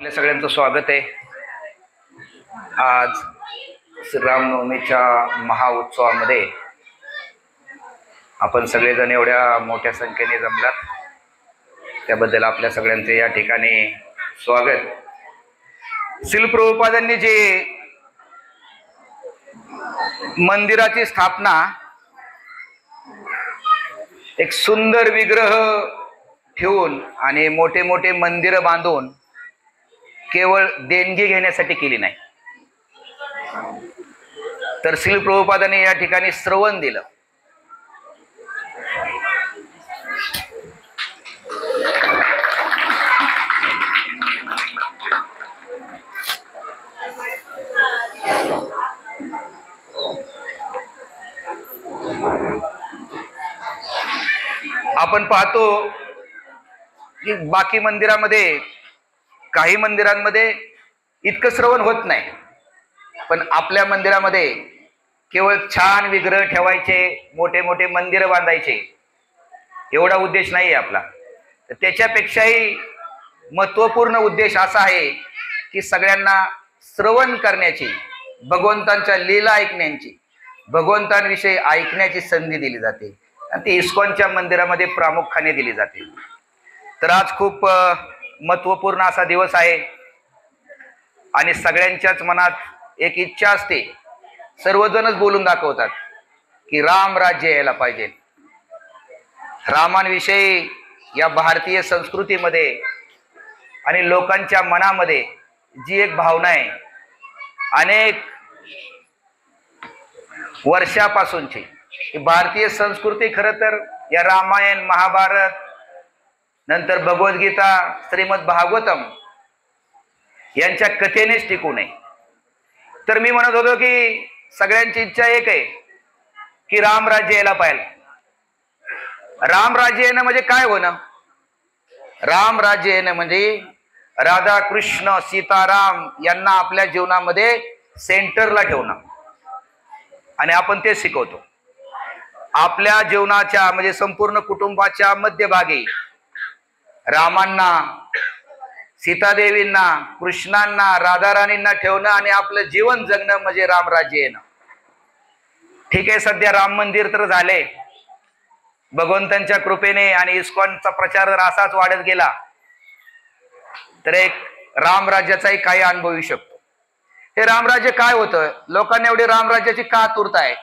आपल्या सगळ्यांचं स्वागत आहे। आज श्रीरामनवमीच्या महाउत्सवामध्ये आपण सगळेजण एवढ्या मोठ्या संख्येने जमलात, त्याबद्दल आपल्या सगळ्यांचे या ठिकाणी स्वागत। श्रील प्रभुपादांनी जे मंदिराची स्थापना, एक सुंदर विग्रह ठेवून आणि मोठे मोठे मंदिर बांधून केवळ देणगी घेण्यासाठी केली नाही, तर श्रील प्रभुपादांनी या ठिकाणी श्रवण दिलं। आपण पाहतो की बाकी मंदिरामध्ये, काही मंदिरांमध्ये इतकं श्रवण होत नाही, पण आपल्या मंदिरामध्ये केवळ छान विग्रह ठेवायचे, मोठे मोठे मंदिर बांधायचे, एवढा उद्देश नाही आहे आपला। तर त्याच्यापेक्षाही महत्त्वपूर्ण उद्देश असा आहे की सगळ्यांना श्रवण करण्याची, भगवंतांच्या लीला ऐकण्याची, भगवंतांविषयी ऐकण्याची संधी दिली जाते आणि ती इस्कॉनच्या मंदिरामध्ये प्रामुख्याने दिली जाते। तर आज खूप महत्त्वपूर्ण असा दिवस आहे आणि सगळ्यांच्याच मनात एक इच्छा असते, सर्वजणच बोलून दाखवतात की राम राज्य यायला पाहिजे। रामांविषयी या भारतीय संस्कृतीमध्ये आणि लोकांच्या मनामध्ये जी एक भावना आहे, अनेक वर्षापासूनची भारतीय संस्कृती खरं तर या रामायण, महाभारत, नंतर भगवद्गीता, श्रीमद भागवतम यांच्या कथेनेच टिकू नये। तर मी म्हणत होतो की सगळ्यांची इच्छा एक आहे की राम राज्य यायला पाहिजे। राम राज्य येणं म्हणजे काय होणं? राम राज्य येणं म्हणजे राधा कृष्ण सीताराम यांना आपल्या जीवनामध्ये सेंटरला ठेवणं, आणि आपण ते शिकवतो। आपल्या जीवनाच्या म्हणजे संपूर्ण कुटुंबाच्या मध्यभागी रामांना, सीतादेवींना, कृष्णांना, राधाराणींना ठेवणं आणि आपलं जीवन जगणं म्हणजे रामराज्य येणं। ठीक आहे, सध्या राम मंदिर तर झाले भगवंतांच्या कृपेने, आणि इस्कॉनचा प्रचार जर असाच वाढत गेला तर एक रामराज्याचाही काही अनुभवू शकतो। हे रामराज्य काय होतं? लोकांना एवढी रामराज्याची का आतुरता आहे?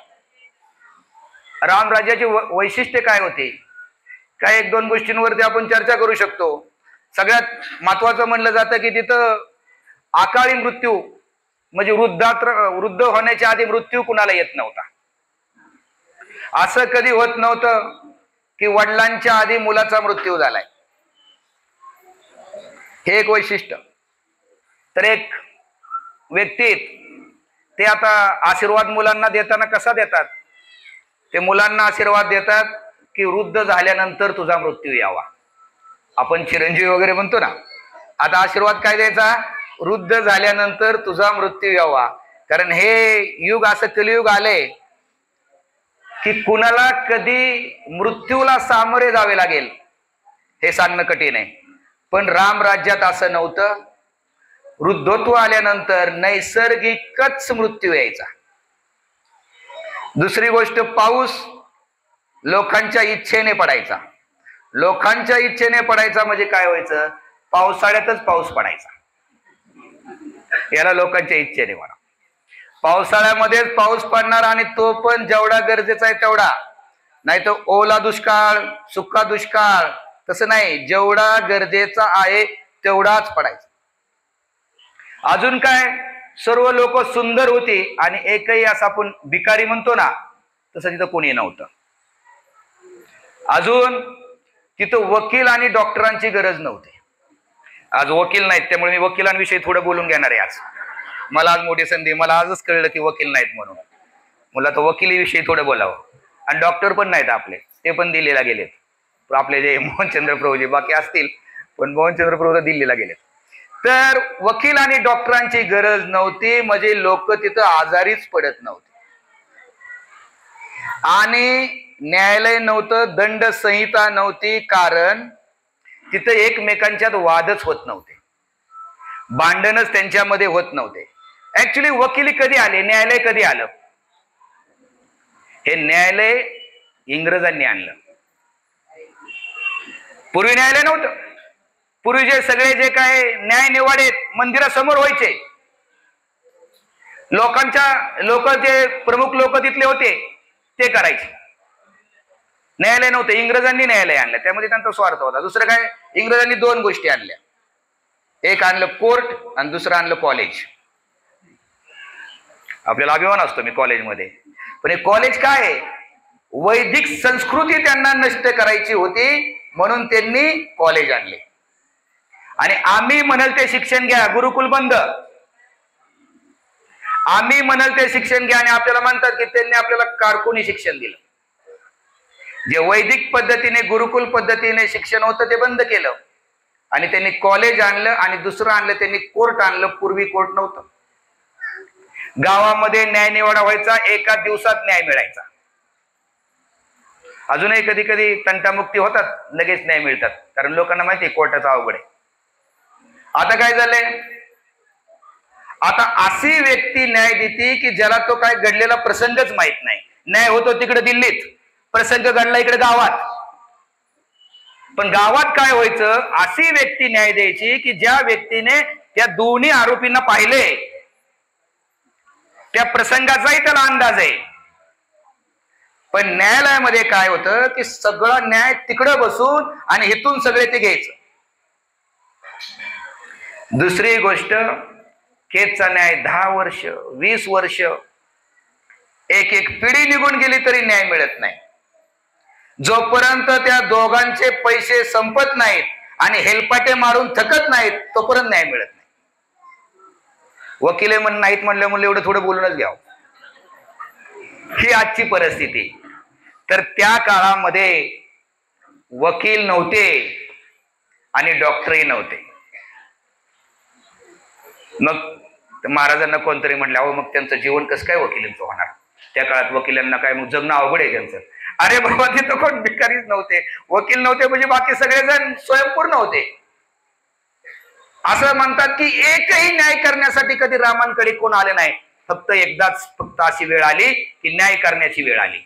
रामराज्याची वैशिष्ट्य काय होते? काय एक दोन गोष्टींवरती आपण चर्चा करू शकतो। सगळ्यात महत्वाचं म्हणलं जातं की तिथं अकाली मृत्यू म्हणजे वृद्ध होण्याच्या आधी मृत्यू कुणाला येत नव्हता। असं कधी होत नव्हतं की वडिलांच्या आधी मुलाचा मृत्यू झालाय, हे एक वैशिष्ट्य। तर एक व्यक्तीत ते आता आशीर्वाद मुलांना देताना कसा देतात? ते मुलांना आशीर्वाद देतात की वृद्ध झाल्यानंतर तुझा मृत्यू यावा। आपण चिरंजीवी वगैरे म्हणतो ना, आता आशीर्वाद काय द्यायचा? वृद्ध झाल्यानंतर तुझा मृत्यू यावा। कारण हे युग असं कलियुग आले की कुणाला कधी मृत्यूला सामोरे जावे लागेल हे सांगणं कठीण आहे, पण राम राज्यात असं नव्हतं। वृद्धत्व आल्यानंतर नैसर्गिकच मृत्यू यायचा। दुसरी गोष्ट, पाऊस लोकांच्या इच्छेने पडायचा। लोकांच्या इच्छेने पडायचा म्हणजे काय व्हायचं? पावसाळ्यातच पाऊस पडायचा, याला लोकांच्या इच्छेने म्हणा। पावसाळ्यामध्येच पाऊस पडणार, आणि तो पण जेवढा गरजेचा आहे तेवढा, नाही तर ओला दुष्काळ, सुका दुष्काळ, तसं नाही, जेवढा गरजेचा आहे तेवढाच पडायचा। अजून काय, सर्व लोक सुंदर होती आणि एकही असं आपण भिकारी म्हणतो ना, तसं तिथं कोणी नव्हतं। अजून तिथं वकील आणि डॉक्टरांची गरज नव्हती। आज वकील नाहीत, त्यामुळे मी वकिलांविषयी थोडं बोलून घेणार आहे आज। मला आज मोठी संधी, मला आजच कळलं की वकील नाहीत म्हणून, मला तर वकिलीविषयी थोडं बोलावं। आणि डॉक्टर पण नाहीत आपले, ते पण दिल्लीला गेलेत। आपले जे मोहनचंद्र प्रभूजी बाकी असतील, पण मोहनचंद्र प्रभू तर दिल्लीला गेलेत। तर वकील आणि डॉक्टरांची गरज नव्हती, म्हणजे लोक तिथं आजारीच पडत नव्हते। आणि न्यायालय नव्हतं, दंड संहिता नव्हती, कारण तिथे एकमेकांच्यात वादच होत नव्हते। भांडणच त्यांच्यामध्ये होत नव्हते. ऍक्च्युली वकिली कधी आले, न्यायालय कधी आलं? हे न्यायालय इंग्रजांनी आणलं. पूर्वी न्यायालय नव्हतं. पूर्वी जे सगळे जे काय न्याय निवाडे मंदिरासमोर व्हायचे, लोक जे प्रमुख लोक तिथले होते ते करायचे. न्यायालय नव्हते. इंग्रजांनी न्यायालय आणलं. त्यामध्ये त्यांचा स्वार्थ होता. दुसरं काय, इंग्रजांनी दोन गोष्टी आणल्या. एक आणलं कोर्ट आणि दुसरं आणलं कॉलेज. आपल्याला अभिमान असतो मी कॉलेजमध्ये, पण हे कॉलेज काय आहे? वैदिक संस्कृती त्यांना नष्ट करायची होती म्हणून त्यांनी कॉलेज आणले. आणि आम्ही म्हणाल ते शिक्षण घ्या, गुरुकुल बंद. आम्ही म्हणाल ते शिक्षण घ्या आणि आपल्याला म्हणतात की त्यांनी आपल्याला कारकुनी शिक्षण दिलं. जे वैदिक पद्धतीने गुरुकुल पद्धतीने शिक्षण होतं ते बंद केलं आणि त्यांनी कॉलेज आणलं. आणि दुसरं आणलं त्यांनी कोर्ट आणलं. पूर्वी कोर्ट नव्हतं. गावामध्ये न्याय निवाडा व्हायचा, एका दिवसात न्याय मिळायचा. अजूनही कधी कधी तंटामुक्ती होतात, लगेच न्याय मिळतात, कारण लोकांना माहिती आहे कोर्टाचा अवघड आहे. आता काय झालंय? आता अशी व्यक्ती न्याय देते की ज्याला तो काय घडलेला प्रसंगच माहित नाही. न्याय होतो तिकडे दिल्लीत, प्रसंग घडला इकडे गावात. पण गावात काय व्हायचं? अशी व्यक्ती न्याय द्यायची की ज्या व्यक्तीने त्या दोन्ही आरोपींना पाहिले, त्या प्रसंगाचाही त्याला अंदाज आहे. पण न्यायालयामध्ये काय होतं की सगळा न्याय तिकडं बसून आणि इथून सगळे ते घ्यायचं. दुसरी गोष्ट, केसचा न्याय 10 वर्ष 20 वर्ष एक पिढी निघून गेली तरी न्याय मिळत नाही. जोपर्यंत त्या दोघांचे पैसे संपत नाहीत आणि हेलपाटे मारून थकत नाहीत तोपर्यंत न्याय मिळत नाही. वकील नाहीत म्हणलं एवढं थोडं बोलूनच घ्यावं. ही आजची परिस्थिती. तर त्या काळामध्ये वकील नव्हते आणि डॉक्टरही नव्हते. मग महाराजांना कोणतरी म्हणलं, अहो मग त्यांचं जीवन कसं काय वकिलांचं होणार? त्या काळात वकिलांना काय मग जगणं अवघड आहे त्यांचं. अरे बाबा, तिथं कोण भिकारीच नव्हते, वकील नव्हते, म्हणजे बाकी सगळेजण स्वयंपूर्ण होते. असं म्हणतात की एकही न्याय करण्यासाठी कधी रामांकडे कोण आले नाही. फक्त एकदाच अशी वेळ आली की न्याय करण्याची वेळ आली.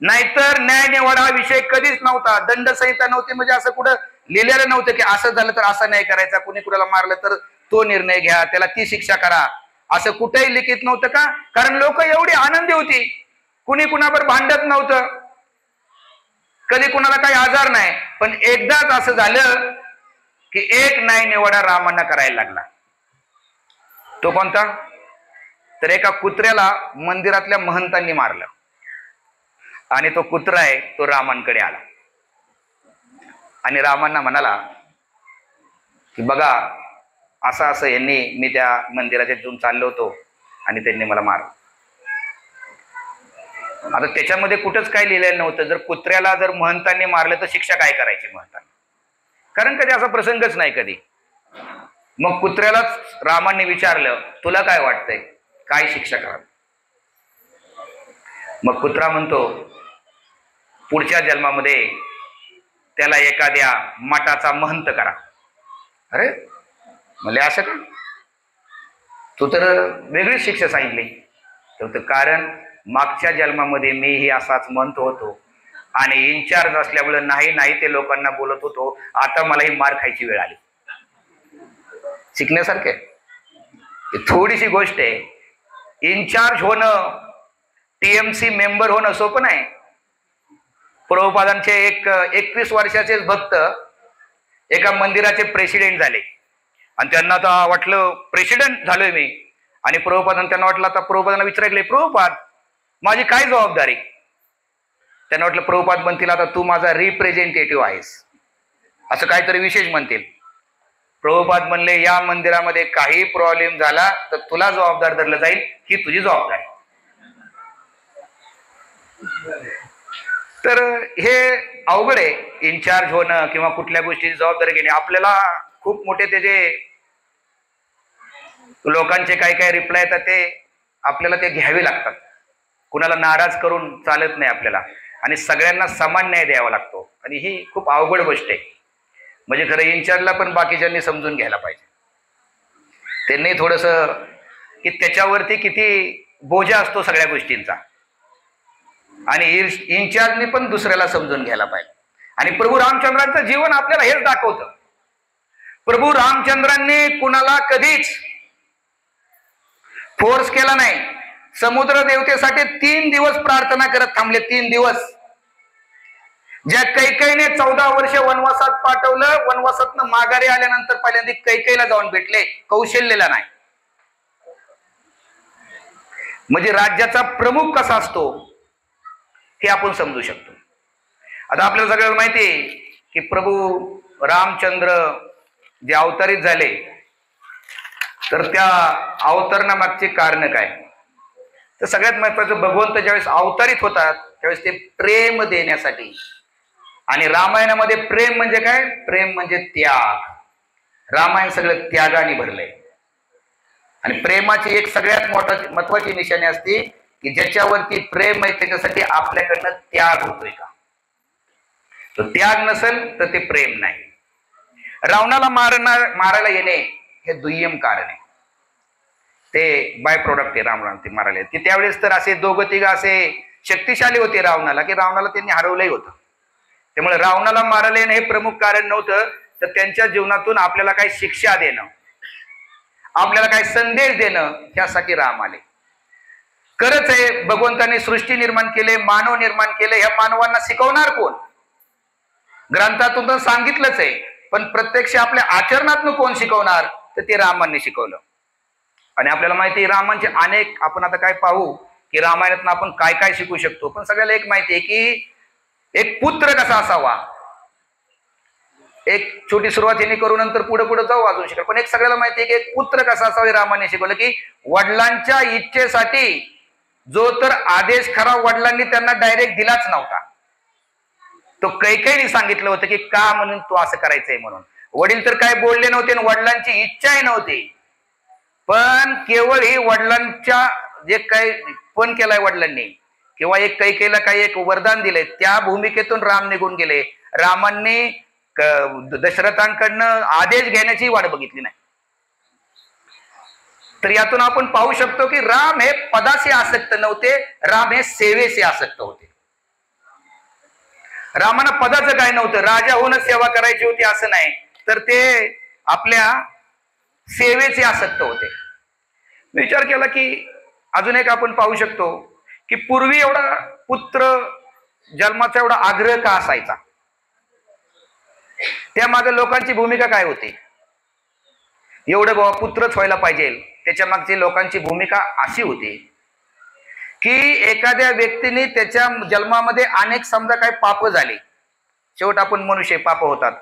नाहीतर न्याय निवाडा हा विषय कधीच नव्हता. दंडसंहिता नव्हती, म्हणजे असं कुठं लिहिलेलं नव्हतं की असं झालं तर असा न्याय करायचा, कुणी कुणाला मारलं तर तो निर्णय घ्या, त्याला ती शिक्षा करा, असं कुठेही लिखित नव्हतं. का? कारण लोक एवढी आनंदी होती, कुणी कुणावर भांडत नव्हतं, कधी कुणाला काही आजार नाही. पण एकदाच असं झालं की एक न्याय निवाडा रामांना करायला लागला. तो कोणता? तर एका कुत्र्याला मंदिरातल्या महंतांनी मारलं आणि तो कुत्रा आहे तो रामांकडे आला आणि रामांना म्हणाला की बघा, असं असं यांनी, मी त्या मंदिराच्या इथून चाललो होतो आणि त्यांनी मला मारलं. आता त्याच्यामध्ये कुठंच काय लिहिलेलं नव्हतं. जर कुत्र्याला जर महंतांनी मारलं तर शिक्षा काय करायची महंतांनी? कारण कधी असा प्रसंगच नाही कधी. मग कुत्र्यालाच रामांनी विचारलं, तुला काय वाटतंय, काय शिक्षा करावी? मग कुत्रा म्हणतो, पुढच्या जन्मामध्ये त्याला एखाद्या मठाचा महंत करा. अरे म्हणजे असं का? तू तर वेगळीच शिक्षा सांगितली. तर कारण मागच्या जन्मामध्ये मीही असाच महंत होतो आणि इन्चार्ज असल्यामुळे नाही ते लोकांना बोलत होतो. आता मलाही मार खायची वेळ आली. शिकण्यासारखे थोडीशी गोष्ट आहे. इन्चार्ज होणं, टीएमसी मेंबर होणं सोपं नाही. प्रभुपादांचे 21 वर्षाचे भक्त एका मंदिराचे प्रेसिडेंट झाले आणि त्यांना आता वाटलं प्रेसिडेंट झालोय मी. आणि प्रभुपादांना त्यांना वाटलं, आता प्रभुपादांना विचारले, प्रभुपाद माझी काय जबाबदारी? त्यांना वाटलं प्रभुपाद म्हणतील आता तू माझा रिप्रेझेंटेटिव्ह आहेस, असं काहीतरी विशेष म्हणतील. प्रभुपाद म्हणले, या मंदिरामध्ये काही प्रॉब्लेम झाला तर तुला जबाबदार धरलं जाईल, ही तुझी जबाबदारी. तर हे अवघड आहे इन्चार्ज होणं किंवा कुठल्या गोष्टीची जबाबदारी घेणे. आपल्याला खूप मोठे त्याचे लोकांचे काय काय रिप्लाय येतात ते आपल्याला ते घ्यावे लागतात. कुणाला नाराज करून चालत नाही आपल्याला आणि सगळ्यांना समान न्याय द्यावा लागतो आणि ही खूप अवघड गोष्ट आहे. म्हणजे खरं इन्चार्जला पण बाकीच्यांनी समजून घ्यायला पाहिजे. त्यांनी थोडस की त्याच्यावरती किती बोजा असतो सगळ्या गोष्टींचा, आणि इन्चार्जने पण दुसऱ्याला समजून घ्यायला पाहिजे. आणि प्रभू रामचंद्रांचं जीवन आपल्याला हेच दाखवतं. प्रभू रामचंद्रांनी कुणाला कधीच फोर्स केला नाही. समुद्र देवतेसाठी 3 दिवस प्रार्थना करत थांबले. 3 दिवस. ज्या कैकेयीने 14 वर्ष वनवासात पाठवलं, वनवासातनं माघारी आल्यानंतर पहिल्यांदा कैकेयीला जाऊन भेटले, कौशल्यला नाही. म्हणजे राज्याचा प्रमुख कसा असतो हे आपण समजू शकतो. आता आपल्याला सगळ्यांना माहिती आहे की प्रभू रामचंद्र जे अवतरित झाले, तर त्या अवतरणामागचे कारण काय? तर सगळ्यात महत्वाचं, भगवंत ज्यावेळेस अवतरित होतात त्यावेळेस ते प्रेम देण्यासाठी. आणि रामायणामध्ये प्रेम म्हणजे काय? प्रेम म्हणजे त्याग. रामायण सगळं त्यागाने भरलंय. आणि प्रेमाची एक सगळ्यात महत्वाची निशाणी असते की ज्याच्यावरती प्रेम आहे त्याच्यासाठी आपल्याकडनं त्याग होतोय का? तो त्याग नसेल तर ते प्रेम नाही. रावणाला मारायला येणे हे दुय्यम कारण आहे. ते बाय प्रोडक्ट आहे रावणाला ते मारायला. की त्यावेळेस तर असे दोघं तिघं असे शक्तिशाली होते रावणाला, की रावणाला त्यांनी हरवलंही होतं. त्यामुळे रावणाला मारायला येणं हे प्रमुख कारण नव्हतं. तर त्यांच्या जीवनातून आपल्याला काही शिक्षा देणं, आपल्याला काही संदेश देणं, ह्यासाठी राम आले. खरंच आहे, भगवंतांनी सृष्टी निर्माण केले, मानव निर्माण केले. ह्या मानवांना शिकवणार कोण? ग्रंथातून तर सांगितलंच आहे, पण प्रत्यक्ष आपल्या आचरणातून कोण शिकवणार? तर ते रामांनी शिकवलं. आणि आपल्याला माहिती आहे रामांचे अनेक, आपण आता काय पाहू की रामायणातून आपण काय काय शिकू शकतो. पण सगळ्याला एक माहिती आहे की एक पुत्र कसा असावा. एक छोटी सुरुवात यांनी करू, नंतर पुढे पुढे जाऊ अजून शिकल. पण एक सगळ्याला माहिती आहे की एक पुत्र कसा असावा रामाने शिकवलं. की वडिलांच्या इच्छेसाठी जो तर आदेश खरा वडिलांनी त्यांना डायरेक्ट दिलाच नव्हता, तो कैकेयीने सांगितलं होतं की का म्हणून तू असं करायचंय म्हणून. वडील तर काय बोलले नव्हते आणि वडिलांची इच्छाही नव्हती, पण केवळ ही वडिलांच्या जे काही पण केलाय वडिलांनी, किंवा एक कैकेयीला काही एक वरदान दिले, त्या भूमिकेतून राम निघून गेले. रामांनी दशरथांकडनं आदेश घेण्याची वाट बघितली नाही. तर यातून आपण पाहू शकतो की राम हे पदाशी आसक्त नव्हते, राम हे सेवेशी आसक्त होते. रामाना पदाचं काय नव्हतं, राजा होऊनच सेवा करायची होती असं नाही, तर ते आपल्या सेवेचे आसक्त होते. विचार केला की अजून एक आपण पाहू शकतो की पूर्वी एवढा पुत्र जन्माचा एवढा आग्रह का असायचा? त्यामागे लोकांची भूमिका काय होती? एवढं बाबा पुत्रच व्हायला पाहिजे, त्याच्या मागची लोकांची भूमिका अशी होती की एखाद्या व्यक्तीने त्याच्या जन्मामध्ये अनेक समजा काही पाप झाली, शेवट आपण मनुष्य पाप होतात,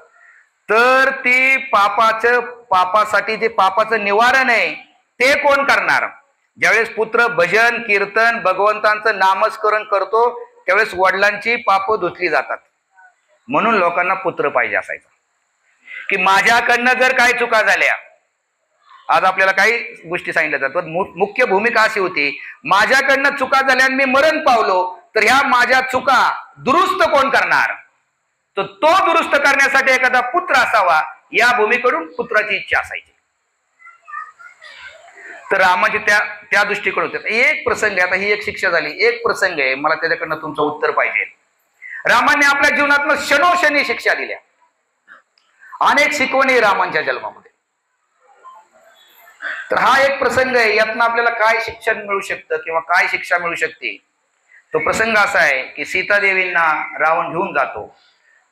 तर ती पापासाठी जे पापाचं निवारण आहे ते कोण करणार? ज्यावेळेस पुत्र भजन कीर्तन भगवंतांचं नामस्मरण करतो त्यावेळेस वडिलांची पाप धुतली जातात. म्हणून लोकांना पुत्र पाहिजे असायचा. की माझ्याकडनं जर काही चुका झाल्या, आज आपल्याला काही गोष्टी सांगितल्या जातात, मुख्य भूमिका अशी होती, माझ्याकडनं चुका झाल्या आणि मी मरण पावलो तर ह्या माझ्या चुका दुरुस्त कोण करणार? तर तो दुरुस्त करण्यासाठी एखादा पुत्र असावा, या भूमीकडून पुत्राची इच्छा असायची. तर रामाची त्या दृष्टीकडून होते. एक प्रसंग आहे, आता ही एक शिक्षा झाली, एक प्रसंग आहे, मला त्याच्याकडनं तुमचं उत्तर पाहिजे. रामाने आपल्या जीवनातनं क्षणोक्षणी शिक्षा दिल्या. अनेक शिकवणी रामांच्या जन्मामध्ये. तर हा एक प्रसंग आहे, यातनं आपल्याला काय शिक्षण मिळू शकतं किंवा काय शिक्षा मिळू शकते. तो प्रसंग असा आहे की सीतादेवींना रावण घेऊन जातो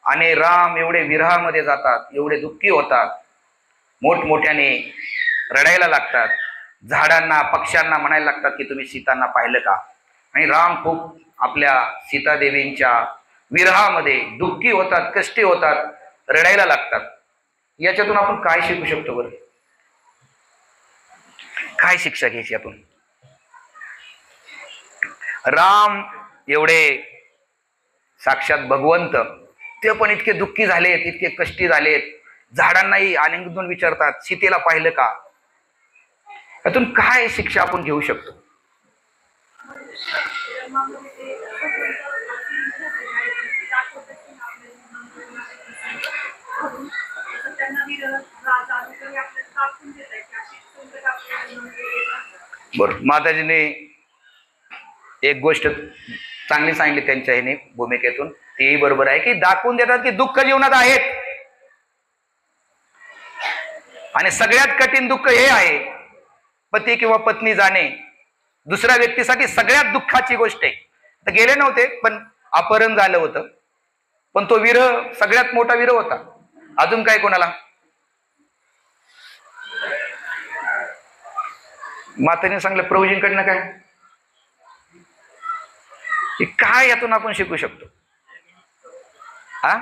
आणि राम एवढे विरहामध्ये जातात, एवढे दुःखी होतात, मोठमोठ्याने रडायला लागतात, झाडांना पक्ष्यांना म्हणायला लागतात की तुम्ही सीतांना पाहिलं का? आणि राम खूप आपल्या सीतादेवींच्या विरहामध्ये दुःखी होतात, कष्टी होतात, रडायला लागतात. याच्यातून आपण काय शिकू शकतो बरं? काय शिक्षा घ्यायची यातून? राम एवढे साक्षात भगवंत, ते पण इतके दुःखी झालेत, इतके कष्टी झालेत, झाडांनाही आलिंगन विचारतात सीतेला पाहिलं का? यातून काय शिक्षा आपण घेऊ शकतो? बरोबर. माताजीने एक गोष्ट चांगली सांगितली त्यांच्या ह्याने भूमिकेतून, तेही बरोबर आहे, की दाखवून देतात की दुःख जीवनात आहेत आणि सगळ्यात कठीण दुःख हे आहे पती किंवा पत्नी जाणे. दुसऱ्या व्यक्तीसाठी सगळ्यात दुःखाची गोष्ट आहे. तर गेले नव्हते पण अपहरण झालं होतं, पण तो विरह सगळ्यात मोठा विरह होता. अजून काय कोणाला? माताने सांगलं प्रभूजींकडनं काय यातून आपण शिकू शकतो? हा,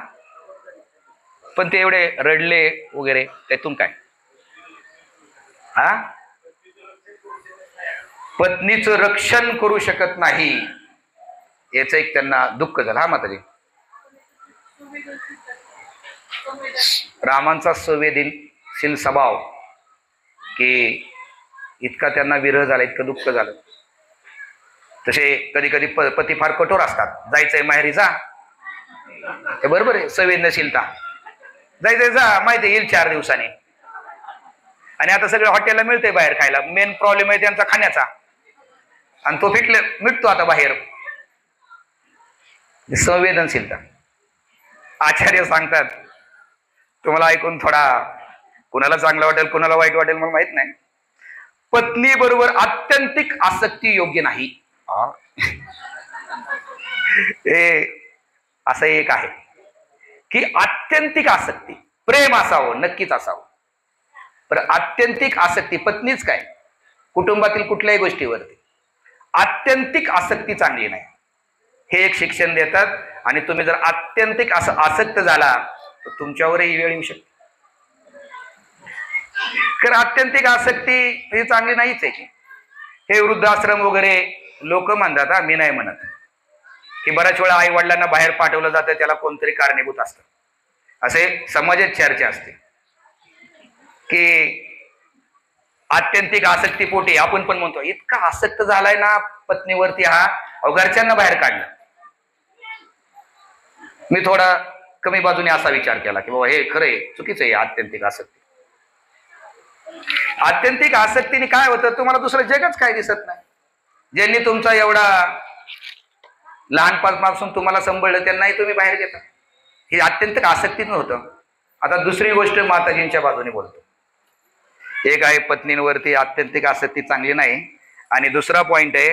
पण ते एवढे रडले वगैरे, त्यातून काय? हा, पत्नीचं रक्षण करू शकत नाही याचं एक त्यांना दुःख झालं. हा माताजी, रामांचा संवेदनशील स्वभाव, की इतका त्यांना विरह झाला, इतकं दुःख झालं. तसे कधी कधी पती फार कठोर असतात. जायचंय माहेरी जा, हे बरोबर आहे, संवेदनशीलता. जायचंय जा, माहिती येईल 4 दिवसांनी. आणि आता सगळं हॉटेलला मिळतंय बाहेर खायला. मेन प्रॉब्लेम आहे त्यांचा खाण्याचा, आणि तो मिटतो आता बाहेर. संवेदनशीलता. आचार्य सांगतात, तुम्हाला ऐकून थोडा कुणाला चांगलं वाटेल कुणाला वाईट वाटेल मला माहित नाही, पत्नी बरोबर आत्यंतिक आसक्ती योग्य नाही. हे असं एक आहे की आत्यंतिक आसक्ती, प्रेम असावं नक्कीच असावं, पण आत्यंतिक आसक्ती, पत्नीच काय कुटुंबातील कुठल्याही गोष्टीवरती आत्यंतिक आसक्ती चांगली नाही, हे एक शिक्षण देतात. आणि तुम्ही जर आत्यंतिक असं आसक्त झाला तर तुमच्यावरही वेळ येऊ शकते. कारण आत्यंतिक आसक्ती ही चांगली नाहीच आहे. की हे वृद्धाश्रम वगैरे लोक म्हणतात, हा मी नाही म्हणत, की बऱ्याच वेळा आई वडिलांना बाहेर पाठवलं जातं त्याला कोणतरी कारणीभूत असतं. असे समाजात चर्चा असते की आत्यंतिक आसक्तीपोटी आपण पण म्हणतो इतका आसक्त झालाय ना पत्नीवरती, हा घरच्यांना बाहेर काढलं. मी थोडा कमी बाजूने असा विचार केला की बाबा हे खरंय, चुकीचं आहे आत्यंतिक आसक्ती. आत्यंतिक आसक्तीने काय होतं, तुम्हाला दुसरं जगच काय दिसत नाही. ज्यांनी तुमचा एवढा लहानपणापासून तुम्हाला सांभाळलं त्यांनाही तुम्ही बाहेर घेता. हे आत्यंतिक आसक्तीनं होतं. आता दुसरी गोष्ट माताजींच्या बाजूने बोलतो. एक आहे पत्नींवरती आत्यंतिक आसक्ती चांगली नाही, आणि दुसरा पॉइंट आहे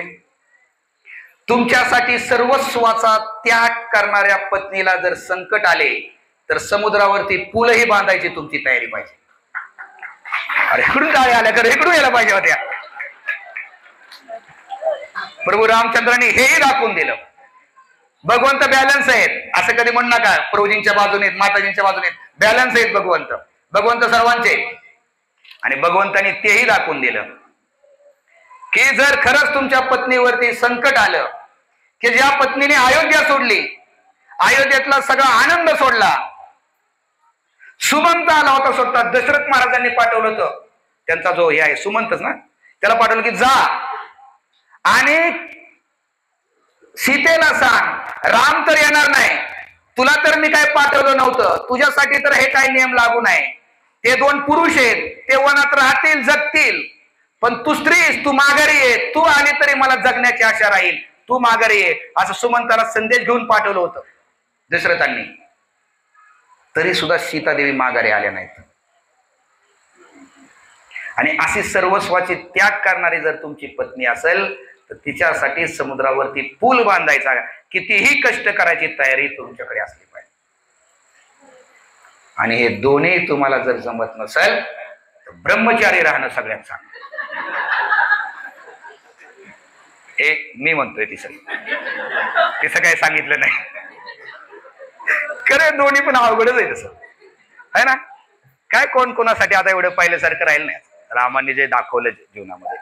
तुमच्यासाठी सर्वस्वाचा त्याग करणाऱ्या पत्नीला जर संकट आले तर समुद्रावरती पूलही बांधायची तुमची तयारी पाहिजे. अरे इकडून टाळे आल्या तर इकडून यायला पाहिजे होत्या. प्रभू रामचंद्रांनी हेही दाखवून दिलं. भगवंत बॅलन्स आहेत असं कधी म्हणू नका. प्रभूजींच्या बाजूने माताजींच्या बाजूने बॅलन्स आहेत भगवंत. भगवंत सर्वांचे, आणि भगवंतांनी तेही दाखवून दिलं की जर खरंच तुमच्या पत्नीवरती संकट आलं, की ज्या पत्नीने अयोध्या सोडली, अयोध्येतला सगळा आनंद सोडला, सुमंत आला होता स्वतः, दशरथ महाराजांनी पाठवलं होतं, त्यांचा जो हे आहे सुमंतच ना, त्याला पाठवलं की जा आणि सीतेला सांग राम तर येणार नाही, तुला तर मी काय पाठवलं नव्हतं, तुझ्यासाठी तर हे काय नियम लागू नाही, ते 2 पुरुष आहेत, ते वनात राहतील जगतील, पण तू स्त्रीस, तू माघारी ये, तू आली तरी मला जगण्याची आशा राहील, तू माघारी ये, असं सुमंताला संदेश घेऊन पाठवलं होतं दशरथांनी. तरी सुद्धा सीतादेवी माघारी आल्या नाहीत. आणि अशी सर्वस्वाची त्याग करणारी जर तुमची पत्नी असेल तर तिच्यासाठी समुद्रावरती पूल बांधायचा, कितीही कष्ट करायची तयारी तुमच्याकडे असली पाहिजे. आणि हे दोन्ही तुम्हाला जर जमत नसेल तर ब्रह्मचारी राहणं सगळ्यात चांगलं. हे मी म्हणतोय तिसं काय सांगितलं नाही. खरं दोन्ही पण अवघडच आहे तसं, है ना. काय कोण कोणासाठी आता एवढं पाहिल्यासारखं राहील नाही. रामाने जे दाखवलं जीवनामध्ये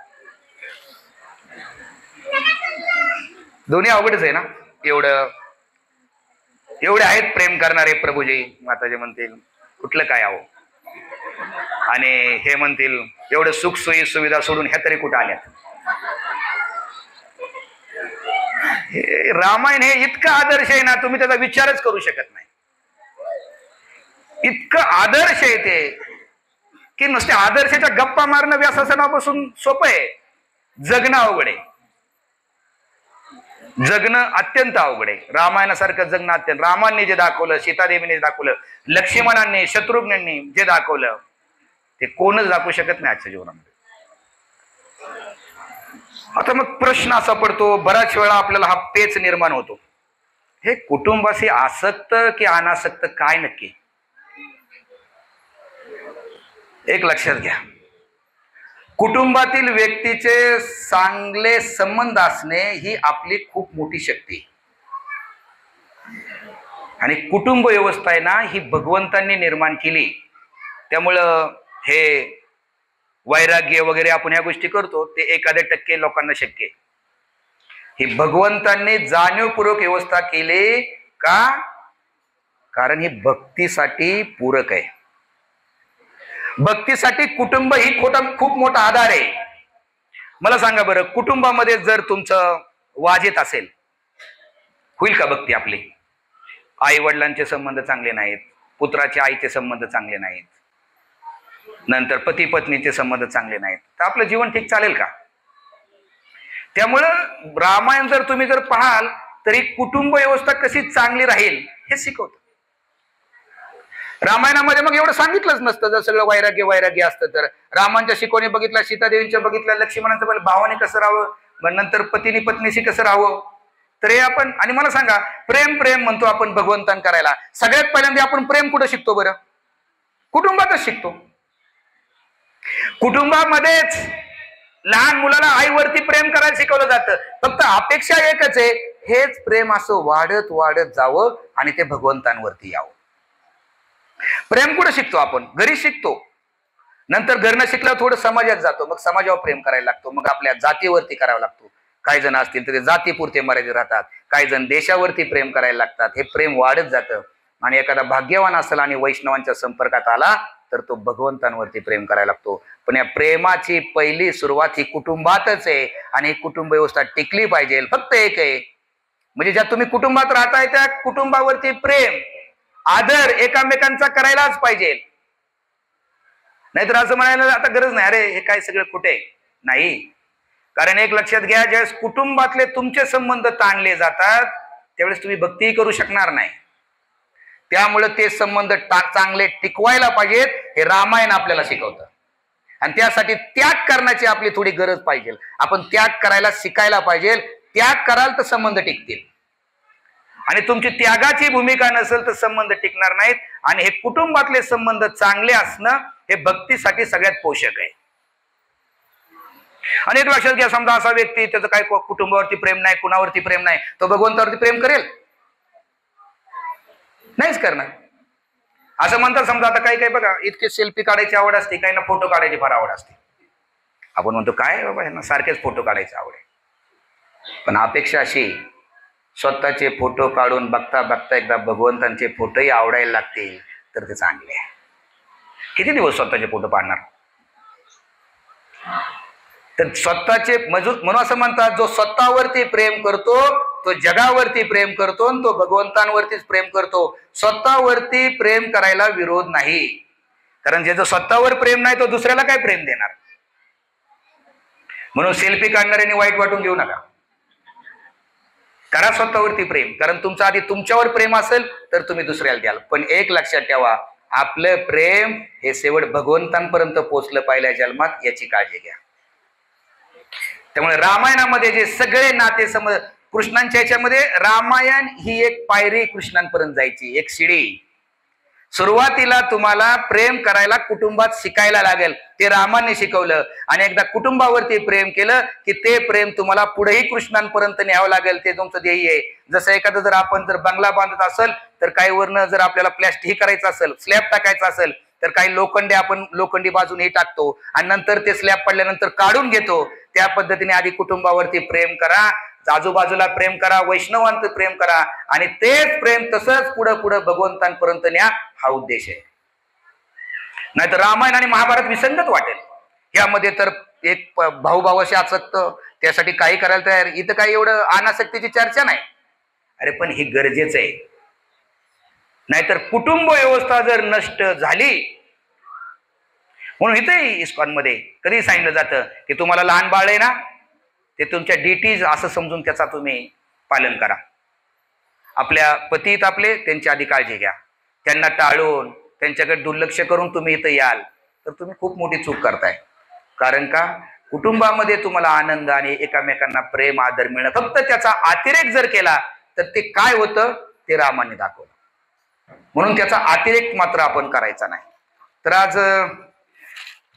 दोन्ही अवघडच आहे ना. एवढे आहेत प्रेम करणारे प्रभूजी. माताजी म्हणतील कुठलं काय आहो, आणि हे म्हणतील एवढं सुख सोयी सुविधा सोडून ह्या तरी कुठं आल्यात. रामायण हे इतकं आदर्श आहे ना, तुम्ही त्याचा विचारच करू शकत नाही. इतकं आदर्श आहे ते की नुसते आदर्शाच्या गप्पा मारणं व्यासनापासून सोपं आहे. जगणं अवघड आहे, जगणं अत्यंत अवघड आहे. रामायणासारखं जगणं अत्यंत, रामांनी जे दाखवलं, सीतादेवीने दाखवलं, लक्ष्मणांनी, शत्रुघ्नांनी जे दाखवलं ते कोणच दाखवू शकत नाही आजच्या जीवनामध्ये. आता मग प्रश्न असा पडतो, बऱ्याच वेळा आपल्याला हा पेच निर्माण होतो, हे कुटुंबाशी आसक्त की अनासक्त काय नक्की? एक लक्षात घ्या, कुटुंबातील व्यक्तीचे चांगले संबंध असणे ही आपली खूप मोठी शक्ती. आणि कुटुंब व्यवस्था आहे ना, ही भगवंतांनी निर्माण केली. त्यामुळं हे वैराग्य वगैरे आपण ह्या गोष्टी करतो ते 1% लोकांना शक्य आहे. ही भगवंतांनी जाणीवपूर्वक व्यवस्था केली का? कारण ही भक्तीसाठी पूरक आहे. भक्तीसाठी कुटुंब ही खूप मोठा आधार आहे. मला सांगा बरं, कुटुंबामध्ये जर तुमचं वाजेत असेल, होईल का भक्ती आपली? आई वडिलांचे संबंध चांगले नाहीत, पुत्राचे आईचे संबंध चांगले नाहीत, नंतर पती पत्नीचे संबंध चांगले नाहीत, तर आपलं जीवन ठीक चालेल का? त्यामुळं रामायण जर तुम्ही जर पाहाल तरी कुटुंब व्यवस्था कशी चांगली राहील हे शिकवतं. रामायणामध्ये मग एवढं सांगितलंच नसतं. जर सगळं वैराग्य वैराग्य असतं तर रामांच्या शिकवणी बघितल्या, सीतादेवींच्या बघितल्या, लक्ष्मणांचं बघितलं, भावाने कसं राहावं, नंतर पतीने पत्नीशी कसं राहावं. तर हे आपण, आणि मला सांगा, प्रेम प्रेम म्हणतो आपण भगवंतान करायला, सगळ्यात पहिल्यांदा आपण प्रेम कुठं शिकतो बरं? कुटुंबातच शिकतो. कुटुंबामध्येच लहान मुलाला आईवरती प्रेम करायला शिकवलं जातं. फक्त अपेक्षा एकच आहे, हेच प्रेम असं वाढत वाढत जावं आणि ते भगवंतांवरती यावं. प्रेम कुठं शिकतो आपण? घरी शिकतो. नंतर घरनं शिकल्यावर थोडं समाजात जातो, मग समाजावर प्रेम करायला लागतो, मग आपल्या जातीवरती करावा लागतो. काही जण असतील तर ते जातीपुरते मर्यादित राहतात, काही जण देशावरती प्रेम करायला लागतात. हे प्रेम वाढत जातं आणि एखादा भाग्यवान असेल आणि वैष्णवांच्या संपर्कात आला तर तो भगवंतांवरती प्रेम करायला लागतो. पण या प्रेमाची पहिली सुरुवात ही कुटुंबातच आहे आणि कुटुंब व्यवस्था टिकली पाहिजे. फक्त एक आहे, म्हणजे ज्या तुम्ही कुटुंबात राहताय त्या कुटुंबावरती प्रेम आदर एकमेकांचा करायलाच पाहिजे. नाहीतर असं म्हणायला आता गरज नाही, अरे हे काय सगळं कुठे नाही. कारण एक लक्षात घ्या, ज्यावेळेस कुटुंबातले तुमचे संबंध ताणले जातात त्यावेळेस तुम्ही भक्ती करू शकणार नाही. त्यामुळे ते संबंध चांगले टिकवायला पाहिजेत हे रामायण आपल्याला शिकवतं. आणि त्यासाठी त्याग करण्याची आपली थोडी गरज पाहिजे. आपण त्याग करायला शिकायला पाहिजे. त्याग कराल तर संबंध टिकतील, आणि तुमची त्यागाची भूमिका नसेल तर संबंध टिकणार नाहीत. आणि हे कुटुंबातले संबंध चांगले असणं हे भक्तीसाठी सगळ्यात पोषक आहे. आणि एक लक्षात घ्या, समजा असा व्यक्ती त्याचं काय कुटुंबावरती प्रेम नाही, कुणावरती प्रेम नाही, तो भगवंतावरती प्रेम करेल? नाहीच करणार. असं म्हणतात, समजा आता काही काही बघा, इतके सेल्फी काढायची आवड असते, काही ना फोटो काढायची फार आवड असते. आपण म्हणतो काय बाबा यांना सारखेच फोटो काढायची आवड आहे. पण अपेक्षा अशी, स्वतःचे फोटो काढून बघता बघता एकदा भगवंतांचे फोटोही आवडायला लागतील तर ते चांगले आहे. किती दिवस स्वतःचे फोटो पाहणार? तर स्वतःचे म्हणून असं म्हणतात, जो स्वतःवरती प्रेम करतो तो जगावरती प्रेम करतो आणि तो भगवंतांवरतीच प्रेम करतो. स्वतःवरती प्रेम करायला विरोध नाही, कारण ज्याचं स्वतःवर प्रेम नाही तो दुसऱ्याला काय प्रेम देणार? म्हणून सेल्फी काढणाऱ्यांनी वाईट वाटून घेऊ नका, करा स्वतःवरती प्रेम. कारण तुमचं आधी तुमच्यावर प्रेम असेल तर तुम्ही दुसऱ्याला द्याल. पण एक लक्षात ठेवा, आपलं प्रेम हे शेवट भगवंतांपर्यंत पोहोचलं पाहिजे जन्मात, याची काळजी घ्या. त्यामुळे रामायणामध्ये जे सगळे नाते समज, कृष्णांच्या याच्यामध्ये रामायण ही एक पायरी कृष्णांपर्यंत जायची, एक शिडी. सुरुवातीला तुम्हाला प्रेम करायला कुटुंबात शिकायला लागेल, ते रामाने शिकवलं. आणि एकदा कुटुंबावरती प्रेम केलं की ते प्रेम तुम्हाला पुढेही कृष्णांपर्यंत न्यावं लागेल. ते तुमचं ध्येय आहे. जसं एखादं जर आपण जर बंगला बांधत असेल तर काही वरनं जर आपल्याला प्लॅस्टिक करायचं असेल, स्लॅब टाकायचं असेल तर काही लोखंडी आपण लोखंडी बाजूने टाकतो आणि नंतर ते स्लॅब पडल्यानंतर काढून घेतो. त्या पद्धतीने आधी कुटुंबावरती प्रेम करा, आजूबाजूला प्रेम करा, वैष्णवांत प्रेम करा, आणि तेच प्रेम तसंच पुढं पुढं भगवंतांपर्यंत न्या, हा उद्देश आहे. नाहीतर रामायण आणि महाभारत विसंगत वाटेल. यामध्ये तर एक भाऊ भावाशी आसक्त, त्यासाठी काही करायला तयार. इथं काही एवढं अनासक्तीची चर्चा नाही. अरे पण ही गरजेचं आहे. नाहीतर कुटुंब व्यवस्था जर नष्ट झाली, म्हणून इथंही इस्कॉन मध्ये कधी सांगितलं जातं की तुम्हाला लहान बाळ आहे ना, ते तुमच्या ड्युटीज असं समजून त्याचा तुम्ही पालन करा. आपल्या पतीत आपले त्यांची आधी काळजी घ्या. त्यांना टाळून त्यांच्याकडे दुर्लक्ष करून तुम्ही इथं याल तर तुम्ही खूप मोठी चूक करताय. कारण का, कुटुंबामध्ये तुम्हाला आनंद आणि एकमेकांना प्रेम आदर मिळणं, फक्त त्याचा अतिरेक जर केला तर ते काय होतं ते रामाने दाखवलं. म्हणून त्याचा अतिरेक मात्र आपण करायचा नाही. तर आज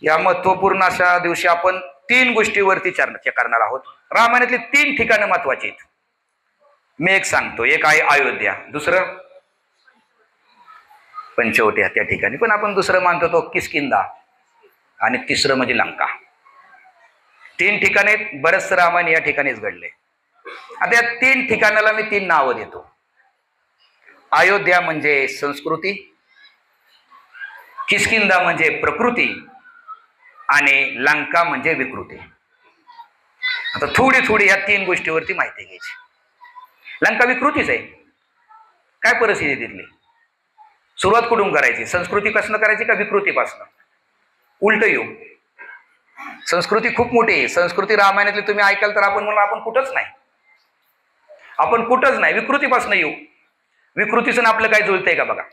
या महत्वपूर्ण अशा दिवशी आपण 3 गोष्टीवरती चर्चा करणार आहोत. रामायणातली 3 ठिकाणं महत्वाची आहेत. मी एक सांगतो, एक आहे अयोध्या, दुसरं पंचवटी त्या ठिकाणी, पण आपण दुसरं मानतो तो किष्किंधा, आणि तिसरं म्हणजे लंका. 3 ठिकाणी बरंचसं रामायण या ठिकाणीच घडले. आता या 3 ठिकाणाला मी 3 नावं देतो. अयोध्या म्हणजे संस्कृती, किष्किंधा म्हणजे प्रकृती, आणि लंका म्हणजे विकृती. आता थोडी थोडी या 3 गोष्टीवरती माहिती घ्यायची. लंका विकृतीच आहे. काय परिस्थिती तिथली? सुरुवात कुठून करायची? संस्कृतीपासून करायची का विकृतीपासून? उलट येऊ. संस्कृती खूप मोठी आहे. संस्कृती रामायणातली तुम्ही ऐकाल तर आपण म्हणून आपण कुठंच नाही, आपण कुठंच नाही. विकृतीपासून येऊ. विकृतीचं आपलं काय जुळतंय का बघा.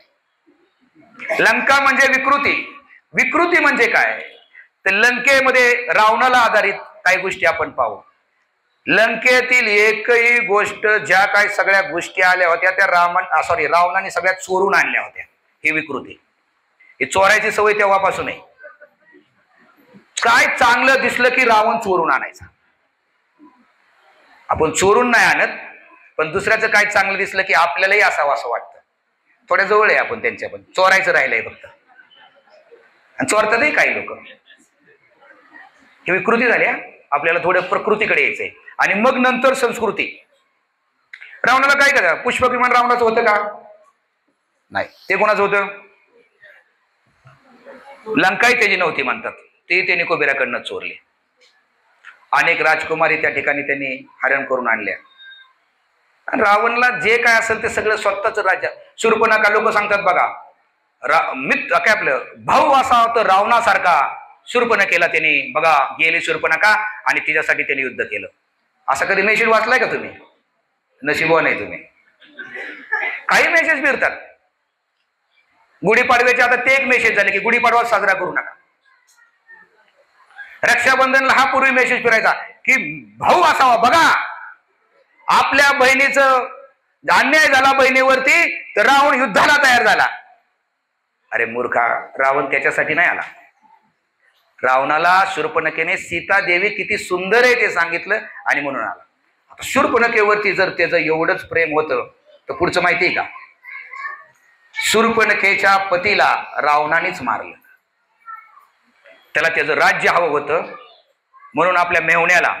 लंका म्हणजे विकृती. विकृती म्हणजे काय तर लंकेमध्ये रावणाला आधारित काही गोष्टी आपण पाहू. लंकेतील एकही गोष्ट, ज्या काही सगळ्या गोष्टी आल्या होत्या त्या रावणाने सगळ्या चोरून आणल्या होत्या. ही विकृती. ही चोरायची सवय तेव्हापासून आहे. काय चांगलं दिसलं की रावण चोरून आणायचा. आपण चोरून नाही आणत, पण दुसऱ्याचं काय चांगलं दिसलं की आपल्यालाही असावं असं वाटतं. थोड्या जवळ आहे आपण त्यांच्या, पण चोरायचं राहिलंय फक्त. आणि चोरतातही काही लोक. ही विकृती झाली. आपल्याला थोडं प्रकृतीकडे यायचंय आणि मग नंतर संस्कृती. रावणाला काय करा, पुष्पक विमान रावणाचं होतं का? नाही. ते कोणाचं होतं? लंकाही त्याची नव्हती म्हणतात. ते त्यांनी कुबेराकडनं चोरली. अनेक राजकुमारी त्या ठिकाणी त्यांनी हरण करून आणल्या. रावणला जे काय असेल ते सगळं स्वतःच राज्य. शूर्पणखा, लोक सांगतात बघा, काय आपलं भाऊ असा होता रावणासारखा शूर्पणखेला त्यांनी बघा गेली शूर्पणखा आणि तिच्यासाठी त्यांनी युद्ध केलं. असा कधी मेसेज वाचलाय का तुम्ही? नशिबवान आहे तुम्ही. काही मेसेज फिरतात. गुढीपाडव्याचे आता ते एक मेसेज झाले की गुढीपाडवा साजरा करू नका. रक्षाबंधनला हा पूर्वी मेसेज फिरायचा की भाऊ असावा बघा. आपल्या बहिणीचं अन्याय झाला बहिणीवरती तर रावण युद्धाला तयार झाला. अरे मूर्खा, रावण त्याच्यासाठी नाही आला. रावणाला शूर्पणखेने सीता देवी किती सुंदर आहे ते सांगितलं आणि म्हणून आला. आता शूर्पणखेवरती जर त्याचं एवढंच प्रेम होतं तर पुढचं माहिती आहे का? शूर्पणखेच्या पतीला रावणानेच मारलं. त्याला त्याचं राज्य हवं होतं म्हणून आपल्या मेहुण्याला,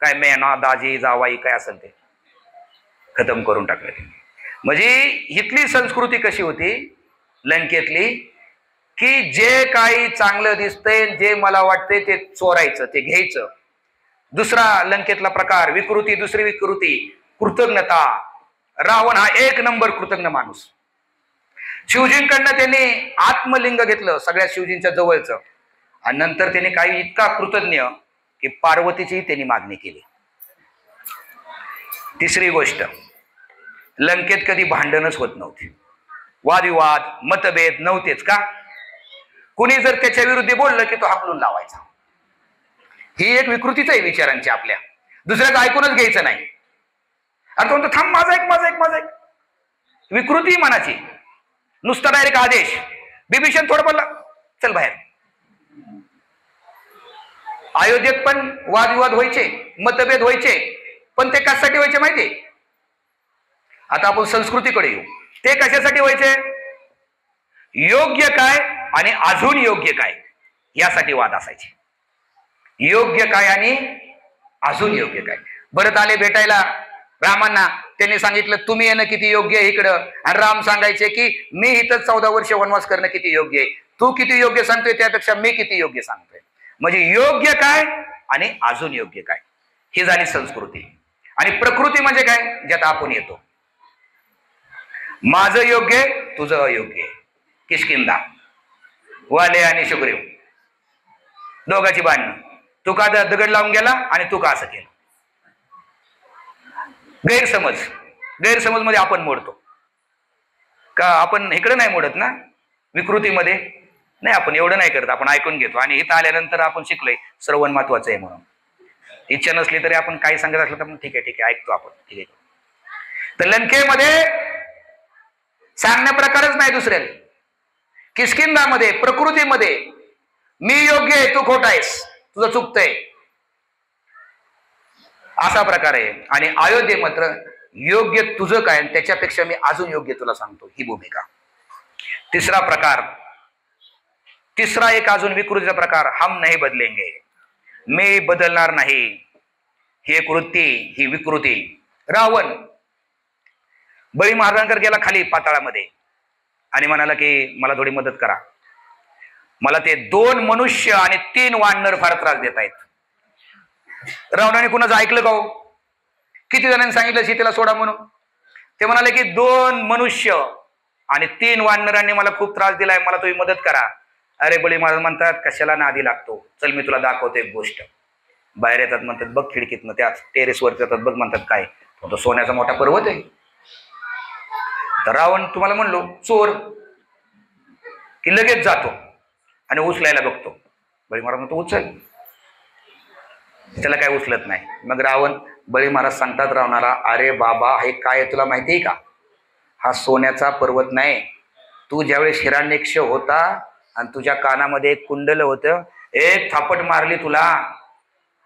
काय मेहना दाजी जावाई काय असेल ते खतम करून टाकलं. म्हणजे इथली संस्कृती कशी होती लंकेतली की जे काही चांगलं दिसतंय, जे मला वाटतंय ते चोरायचं, ते घ्यायचं. दुसरा लंकेतला प्रकार विकृती. दुसरी विकृती कृतज्ञता. रावण हा 1 नंबर कृतज्ञ माणूस. शिवजींकडनं त्यांनी आत्मलिंग घेतलं सगळ्या शिवजींच्या जवळचं, आणि नंतर त्यांनी काही इतका कृतज्ञ की पार्वतीची त्यांनी मागणी केली. तिसरी गोष्ट, लंकेत कधी भांडणच होत नव्हती. वादविवाद मतभेद नव्हतेच. का? कुणी जर त्याच्या विरुद्ध बोललं की तो हाकलून लावायचा. ही एक विकृतीच आहे विचारांची आपल्या. दुसऱ्याचं ऐकूनच घ्यायचं नाही. अरे तो थांब, माझा एक माझा एक माझा एक. विकृती मनाची. नुसता डायरेक्ट आदेश. बिभीषण थोडं बोलला, चल बाहेर. अयोध्येत पण वादविवाद व्हायचे, मतभेद व्हायचे, पण ते कशासाठी व्हायचे माहितीये? आता आपण संस्कृतीकडे येऊ. ते कशासाठी व्हायचे? योग्य काय आणि अजून योग्य काय यासाठी वाद असायचे. योग्य काय आणि अजून योग्य काय. भरत आले भेटायला रामांना. त्यांनी सांगितलं तुम्ही येणं किती योग्य आहे इकडं, आणि राम सांगायचे की मी इथं 14 वर्ष वनवास करणं किती योग्य आहे. तू किती योग्य सांगतोय त्यापेक्षा मी किती योग्य सांगतोय. म्हणजे योग्य काय आणि अजून योग्य काय, ही झाली संस्कृती. आणि प्रकृती म्हणजे काय? ज्यात आपण येतो. माझं योग्य तुझं अयोग्य. किष्किंधा, वाले आणि शुग्रीव दोघांची भांडणं. तू का दगड लावून गेला आणि तू का असं केलं. गैरसमज, गैरसमज मध्ये आपण मोडतो का? आपण इकडे नाही मोडत ना, विकृतीमध्ये नाही, आपण एवढं नाही करत, आपण ऐकून घेतो आणि इथं आल्यानंतर आपण शिकलोय श्रवण महत्वाचं आहे म्हणून. इच्छा नसली तरी आपण काही सांगत असलं तर ठीक आहे ठीक आहे ऐकतो आपण, ठीक आहे. तर लंकेमध्ये सांगण्या प्रकारच नाही दुसऱ्याला. किष्किंधामध्ये, प्रकृतीमध्ये मी योग्य आहे, तू खोटा आहेस, तुझं चुकतंय, असा प्रकार आहे. आणि अयोध्ये मात्र योग्य तुझं काय, त्याच्यापेक्षा मी अजून योग्य तुला सांगतो, ही भूमिका. तिसरा प्रकार, तिसरा एक अजून विकृतीचा प्रकार, हम नाही बदलेंगे, मी बदलणार नाही, ही एक वृत्ती, ही विकृती. रावण बळी महाराजांकडे गेला खाली पाताळामध्ये आणि म्हणाला की मला थोडी मदत करा, मला ते 2 मनुष्य आणि 3 वानर फार त्रास देत आहेत. रावणाने कुणाचं ऐकलं का हो? किती जणांनी सांगितलं सीतेला सोडा म्हणून? ते म्हणाले की 2 मनुष्य आणि 3 वानरांनी मला खूप त्रास दिलाय, मला तुम्ही मदत करा. अरे बळी महाराज म्हणतात कशाला नादी लागतो, चल मी तुला दाखवतो एक गोष्ट. बाहेर येतात, म्हणतात बघ खिडकीतनं, त्या टेरेसवर जातात, बघ म्हणतात काय, तो सोन्याचा मोठा पर्वत आहे. तर रावण तुम्हाला म्हणलो चोर की लगेच जातो आणि उचलायला बघतो. बळी महाराज म्हणतो उचल, त्याला काय उचलत नाही. मग रावण, बळी महाराज सांगतात रावणाला, अरे बाबा हे काय तुला माहिती आहे का, हा सोन्याचा पर्वत नाही, तू ज्यावेळेस हिरण्यक्ष होता आणि तुझ्या कानामध्ये एक कुंडल होतं, एक थापट मारली तुला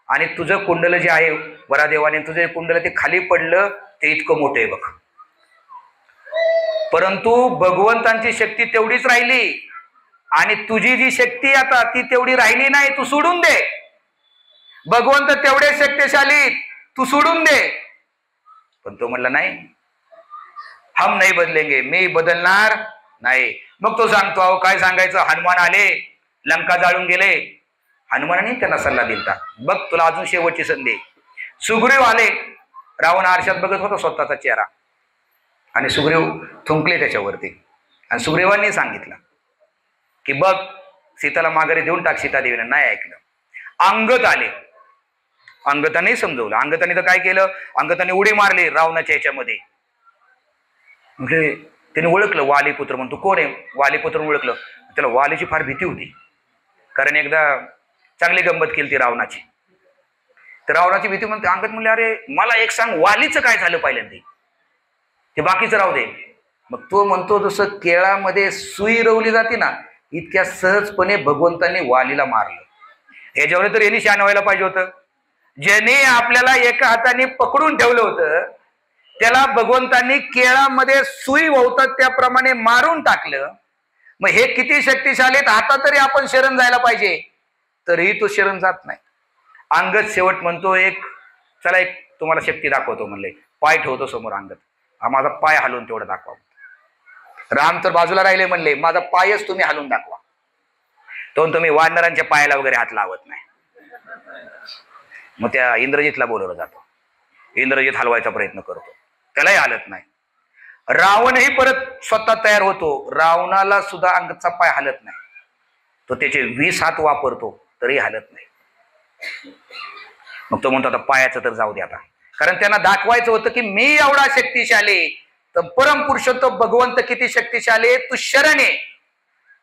आणि तुझं कुंडल जे आहे वरादेवाने, तुझं कुंडल ते खाली पडलं, ते इतकं मोठं आहे बघ. परंतु भगवंतांची शक्ती तेवढीच राहिली आणि तुझी जी शक्ती आता ती तेवढी राहिली नाही, तू सोडून दे. भगवंत तेवढे शक्तिशाली, तू सोडून दे. पण तो म्हणला नाही, हम नाही बदलेंगे, मी बदलणार नाही. मग तो सांगतो, अहो काय सांगायचं, हनुमान आले, लंका जाळून गेले. हनुमानाने त्यांना सल्ला दिलता, बघ तुला अजून शेवटची संधी. सुग्रीव आले, रावण आरशात बघत होता स्वतःचा चेहरा आणि सुग्रीव थुंकले त्याच्यावरती आणि सुग्रीवांनी सांगितलं की बघ सीताला माघारी देऊन टाक. सीता देवीने नाही ऐकलं. अंगद आले, अंगदाने समजवलं. अंगदाने तर काय केलं, अंगदाने उडी मारली रावणाच्या याच्यामध्ये. म्हणजे त्याने ओळखलं वालीपुत्र म्हणून, तू कोण आहे, वालीपुत्र ओळखलं. त्याला वालीची फार भीती होती, कारण एकदा चांगली गंमत केली ती रावणाची. तर रावणाची भीती म्हणते, अंगद म्हणले अरे मला एक सांग, वालीचं काय झालं पहिल्यांदा, ते बाकीचं राहू दे. मग तो म्हणतो जसं केळामध्ये सुई रवली जाते ना, इतक्या सहजपणे भगवंतांनी वालीला मारलं. ह्याच्यावर तर यांनी शान व्हायला पाहिजे होतं. ज्याने आपल्याला एका हाताने पकडून ठेवलं होतं त्याला भगवंतांनी केळामध्ये सुई होतात त्याप्रमाणे मारून टाकलं. मग हे किती शक्तिशाली आहेत, आता तरी आपण शरण जायला पाहिजे, तरीही तो शरण जात नाही. अंगद शेवट म्हणतो, एक चला एक तुम्हाला शक्ती दाखवतो म्हणले. पाय ठेवतो समोर अंगद, हा माझा पाय हलवून तेवढं दाखवा. राम तर बाजूला राहिले, म्हणले माझा पायच तुम्ही हलवून दाखवा. तो तुम्ही वानरांच्या पायाला वगैरे हात लावत नाही. मग त्या इंद्रजितला बोलवलं जातो, इंद्रजित हलवायचा प्रयत्न करतो, त्यालाही हालत नाही. रावणही परत स्वतः तयार होतो, रावणाला सुद्धा अंगदचा पाय हलत नाही. तो त्याचे 20 हात वापरतो तरी हलत नाही. मग तो म्हणतो आता पायाचं तर जाऊ दे आता, कारण त्यांना दाखवायचं होतं की मी एवढा शक्तिशाली, तर परम पुरुषोत्तम भगवंत किती शक्तिशाली, तू शरण ये.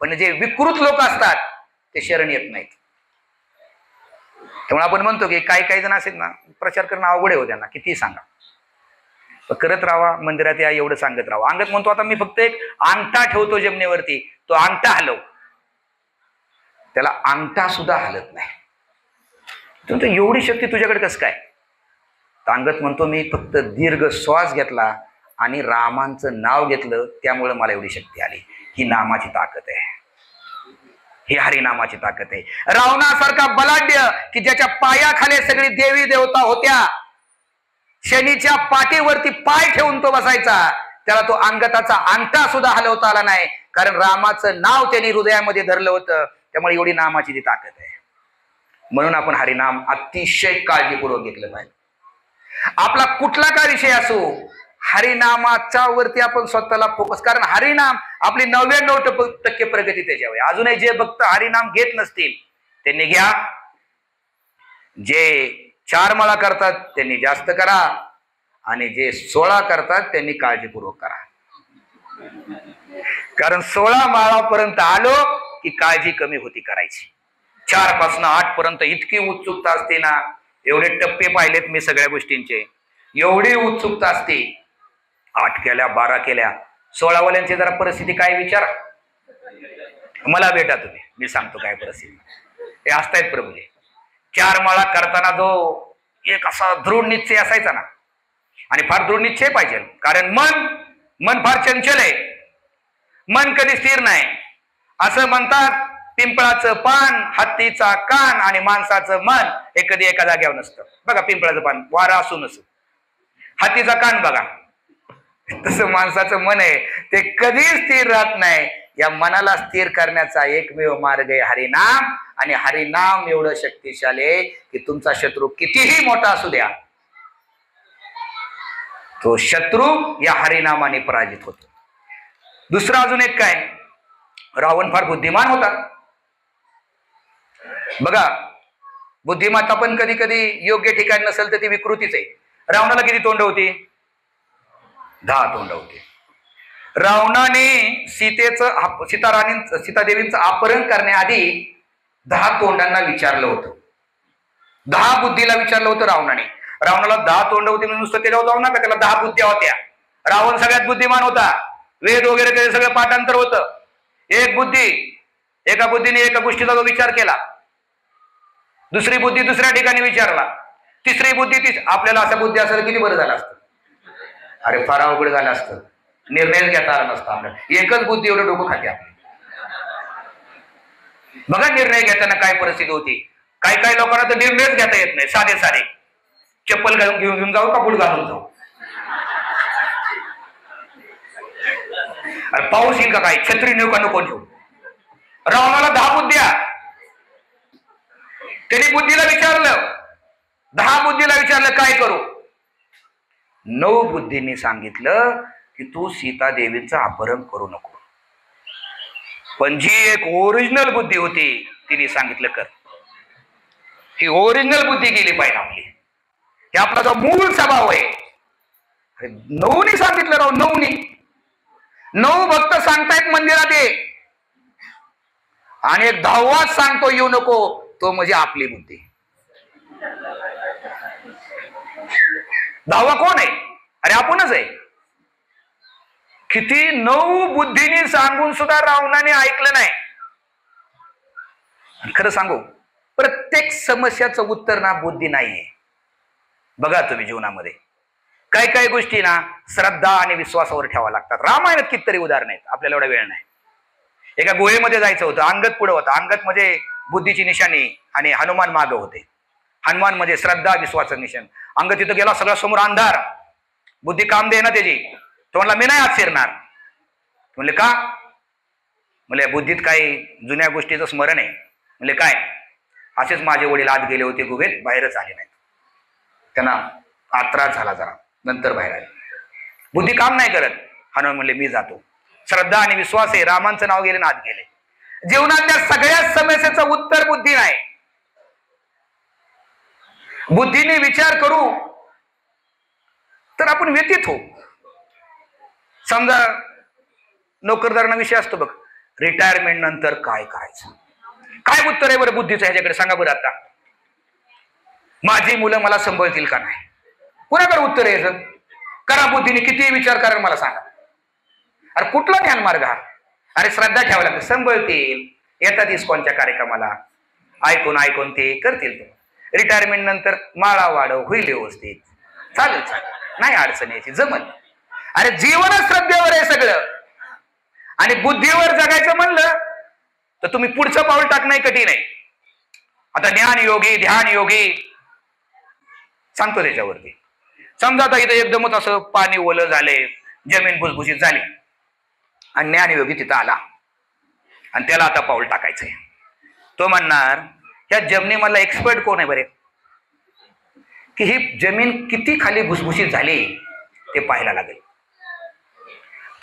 पण जे विकृत लोक असतात ते शरण येत नाहीत. त्यामुळे आपण म्हणतो की काही जण असेल ना, प्रचार करणं अवघड आहे हो त्यांना, किती सांगा, करत राहा, मंदिरात या, एवढं सांगत राहा. अंगद म्हणतो आता मी फक्त एक अंगठा ठेवतो जमिनीवरती, तो अंगठा हलव. त्याला अंगठा सुद्धा हलत नाही. तर एवढी शक्ती तुझ्याकडे कसं काय? अंगद म्हणतो मी फक्त दीर्घ श्वास घेतला आणि रामांचं नाव घेतलं, त्यामुळे मला एवढी शक्ती आली. ही नामाची ताकद आहे, ही हरिनामाची ताकद आहे. रावणासारखा बलाढ्य की ज्याच्या पायाखाली सगळी देवी देवता होत्या, शनीच्या पाठीवरती पाय ठेवून तो बसायचा, त्याला तो अंगदाचा अंगठा सुद्धा हलवता आला नाही, कारण रामाचं नाव त्यांनी हृदयामध्ये धरलं होतं. त्यामुळे एवढी नामाची ती ताकद आहे. म्हणून आपण हरिनाम अतिशय काळजीपूर्वक घेतलं पाहिजे. आपला कुठला का विषय असो, हरिनामाच्या वरती आपण स्वतःला फोकस, कारण हरिनाम आपली 99% प्रगती त्याच्यावर. अजूनही जे भक्त हरिनाम घेत नसतील त्यांनी घ्या, जे 4 माळा करतात त्यांनी जास्त करा, आणि जे 16 करतात त्यांनी काळजीपूर्वक करा, कारण 16 माळापर्यंत आलो की काळजी कमी होती करायची. 4 पासून 8 पर्यंत इतकी उत्सुकता असते ना, एवढे टप्पे पाहिलेत मी सगळ्या गोष्टींचे, एवढी उत्सुकता असते. 8 केल्या, 12 केल्या, 16 वाल्यांची जरा परिस्थिती काय विचार, मला भेटा तुम्ही, मी सांगतो काय परिस्थिती. हे असतायत प्रभूजी. 4 माळा करताना जो एक असा दृढ निश्चय असायचा ना, आणि फार दृढ निश्चय पाहिजे, कारण मन फार चंचल आहे, मन कधी स्थिर नाही. असं म्हणतात, पिंपळाचं पान, हत्तीचा कान आणि माणसाचं मन हे कधी एका जागेवर नसतं. बघा, पिंपळाचं पान वारा असू नसू, हत्तीचा कान बघा, तसं माणसाचं मन आहे, ते कधी स्थिर राहत नाही. या मनाला स्थिर करण्याचा एकमेव मार्ग आहे हरिनाम, आणि हरिनाम एवढं शक्तिशाली आहे की तुमचा शत्रू कितीही मोठा असू द्या, तो शत्रू या हरिनामाने पराजित होतो. दुसरा अजून एक काय, रावण फार बुद्धिमान होता. बघा, बुद्धिमत्ता पण कधी कधी योग्य ठिकाणी नसेल तर ती विकृतीच आहे. रावणाला किती तोंड होती? 10 तोंड होती. रावणाने सीतादेवींचं अपहरण करण्याआधी 10 तोंडांना विचारलं होतं, 10 बुद्धीला विचारलं होतं रावणाने. रावणाला 10 तोंड होती म्हणून नुसतं त्याच्यावर जाऊ नका, त्याला 10 बुद्ध्या होत्या. रावण सगळ्यात बुद्धिमान होता, वेद वगैरे त्याचे सगळं पाठांतर होतं. एका बुद्धीने एका गोष्टीचा जो विचार केला, दुसरी बुद्धी दुसऱ्या ठिकाणी विचारला, तिसरी बुद्धी आपल्याला अशा बुद्धी असेल किती बरं झालं असतं. अरे फार अवघड झालं असतं, निर्णयच घेता आला नसता आपल्याला. एकच बुद्धी एवढं डोकं खाते आपली. बघा निर्णय घेताना काय परिस्थिती होती. काही लोकांना तर निर्णयच घेता येत नाही. साधे चप्पल घेऊन जाऊ का बूट घालून जाऊ, अरे पाऊस येईल का, काय छत्री नेऊ का नको नेऊ. रावणाला 10 बुद्ध्या, त्यांनी बुद्धीला विचारलं, 10 बुद्धीला विचारलं काय करू. 9 बुद्धींनी सांगितलं की तू सीतादेवींचं अपहरण करू नको. पण जी एक ओरिजिनल बुद्धी होती तिने सांगितलं कर. ही ओरिजिनल बुद्धी गेली पाहिजे आपली, हे आपला जो मूळ स्वभाव आहे. 9नी सांगितलं राव, 9 भक्त सांगतायत मंदिरात ये, आणि एक 10वाच सांगतो येऊ नको, तो म्हणजे आपली बुद्धी. 10वा कोण आहे? अरे आपणच आहे. किती 9 बुद्धीने सांगून सुद्धा रावणाने ऐकलं नाही. खरं सांगू, प्रत्येक समस्याचं उत्तर ना बुद्धी नाहीये. बघा तुम्ही जीवनामध्ये काही गोष्टी ना श्रद्धा आणि विश्वासावर ठेवावं लागतात. रामायणात कितीतरी उदाहरण आहेत, आपल्याला एवढा वेळ नाही. एका गुहेमध्ये जायचं होतं, अंगद पुढे होता. अंगद म्हणजे बुद्धीची निशाणी आणि हनुमान मागे होते. हनुमान म्हणजे श्रद्धा विश्वासाचं निशाण. अंगद तिथं गेला, सगळा समोर अंधार, बुद्धी काम दे ना त्याची. तो म्हणला मी नाही आत शिरणार. म्हणले का? म्हणले बुद्धीत काही जुन्या गोष्टीचं स्मरण आहे. म्हणले काय? असेच माझे वडील आत गेले होते गुहेत, बाहेरच आले नाहीत. त्यांना त्रास झाला जरा, नंतर बाहेर आले. बुद्धी काम नाही करत. हनुमान म्हणले मी जातो. श्रद्धा आणि विश्वास आहे, रामांचं नाव गेले ना आत गेले. जीवनातल्या सगळ्या समस्येचं उत्तर बुद्धी नाही. बुद्धीने विचार करू तर आपण व्यतीत हो. समजा नोकरदारांना विषय असतो बघ, रिटायरमेंट नंतर काय करायचं, काय उत्तर आहे बरं बुद्धीचं ह्याच्याकडे सांगा बरं. आता माझी मुलं मला सांभाळतील का नाही, कोणाकडे उत्तर आहे याचं? करा बुद्धीने किती विचार करा मला सांगा. अरे कुठला ज्ञान मार्ग हा? अरे श्रद्धा ठेवावी लागते, सांभाळतील, येतात इस्कॉनच्या कार्यक्रमाला, ऐकून ते करतील. रिटायरमेंट नंतर माळा वाढव होईल व्यवस्थित, चालेल, नाही अडचण यायची, जमल. अरे जीवनच श्रद्धेवर आहे सगळं. आणि बुद्धीवर जगायचं म्हणलं तर तुम्ही पुढचं पाऊल टाकणं कठीण आहे. आता ज्ञान योगी, ध्यान योगी सांगतो त्याच्यावरती. समजा आता इथं एकदमच असं पाणी ओलं झाले, जमीन भुसभुशीत झाली, आणि ज्ञानयोगी तिथं आला आणि त्याला आता पाऊल टाकायचंय. तो म्हणणार ह्या जमिनीमधला एक्सपर्ट कोण आहे बरे, की ही जमीन किती खाली भुसभुशीत झाली ते पाहायला लागेल.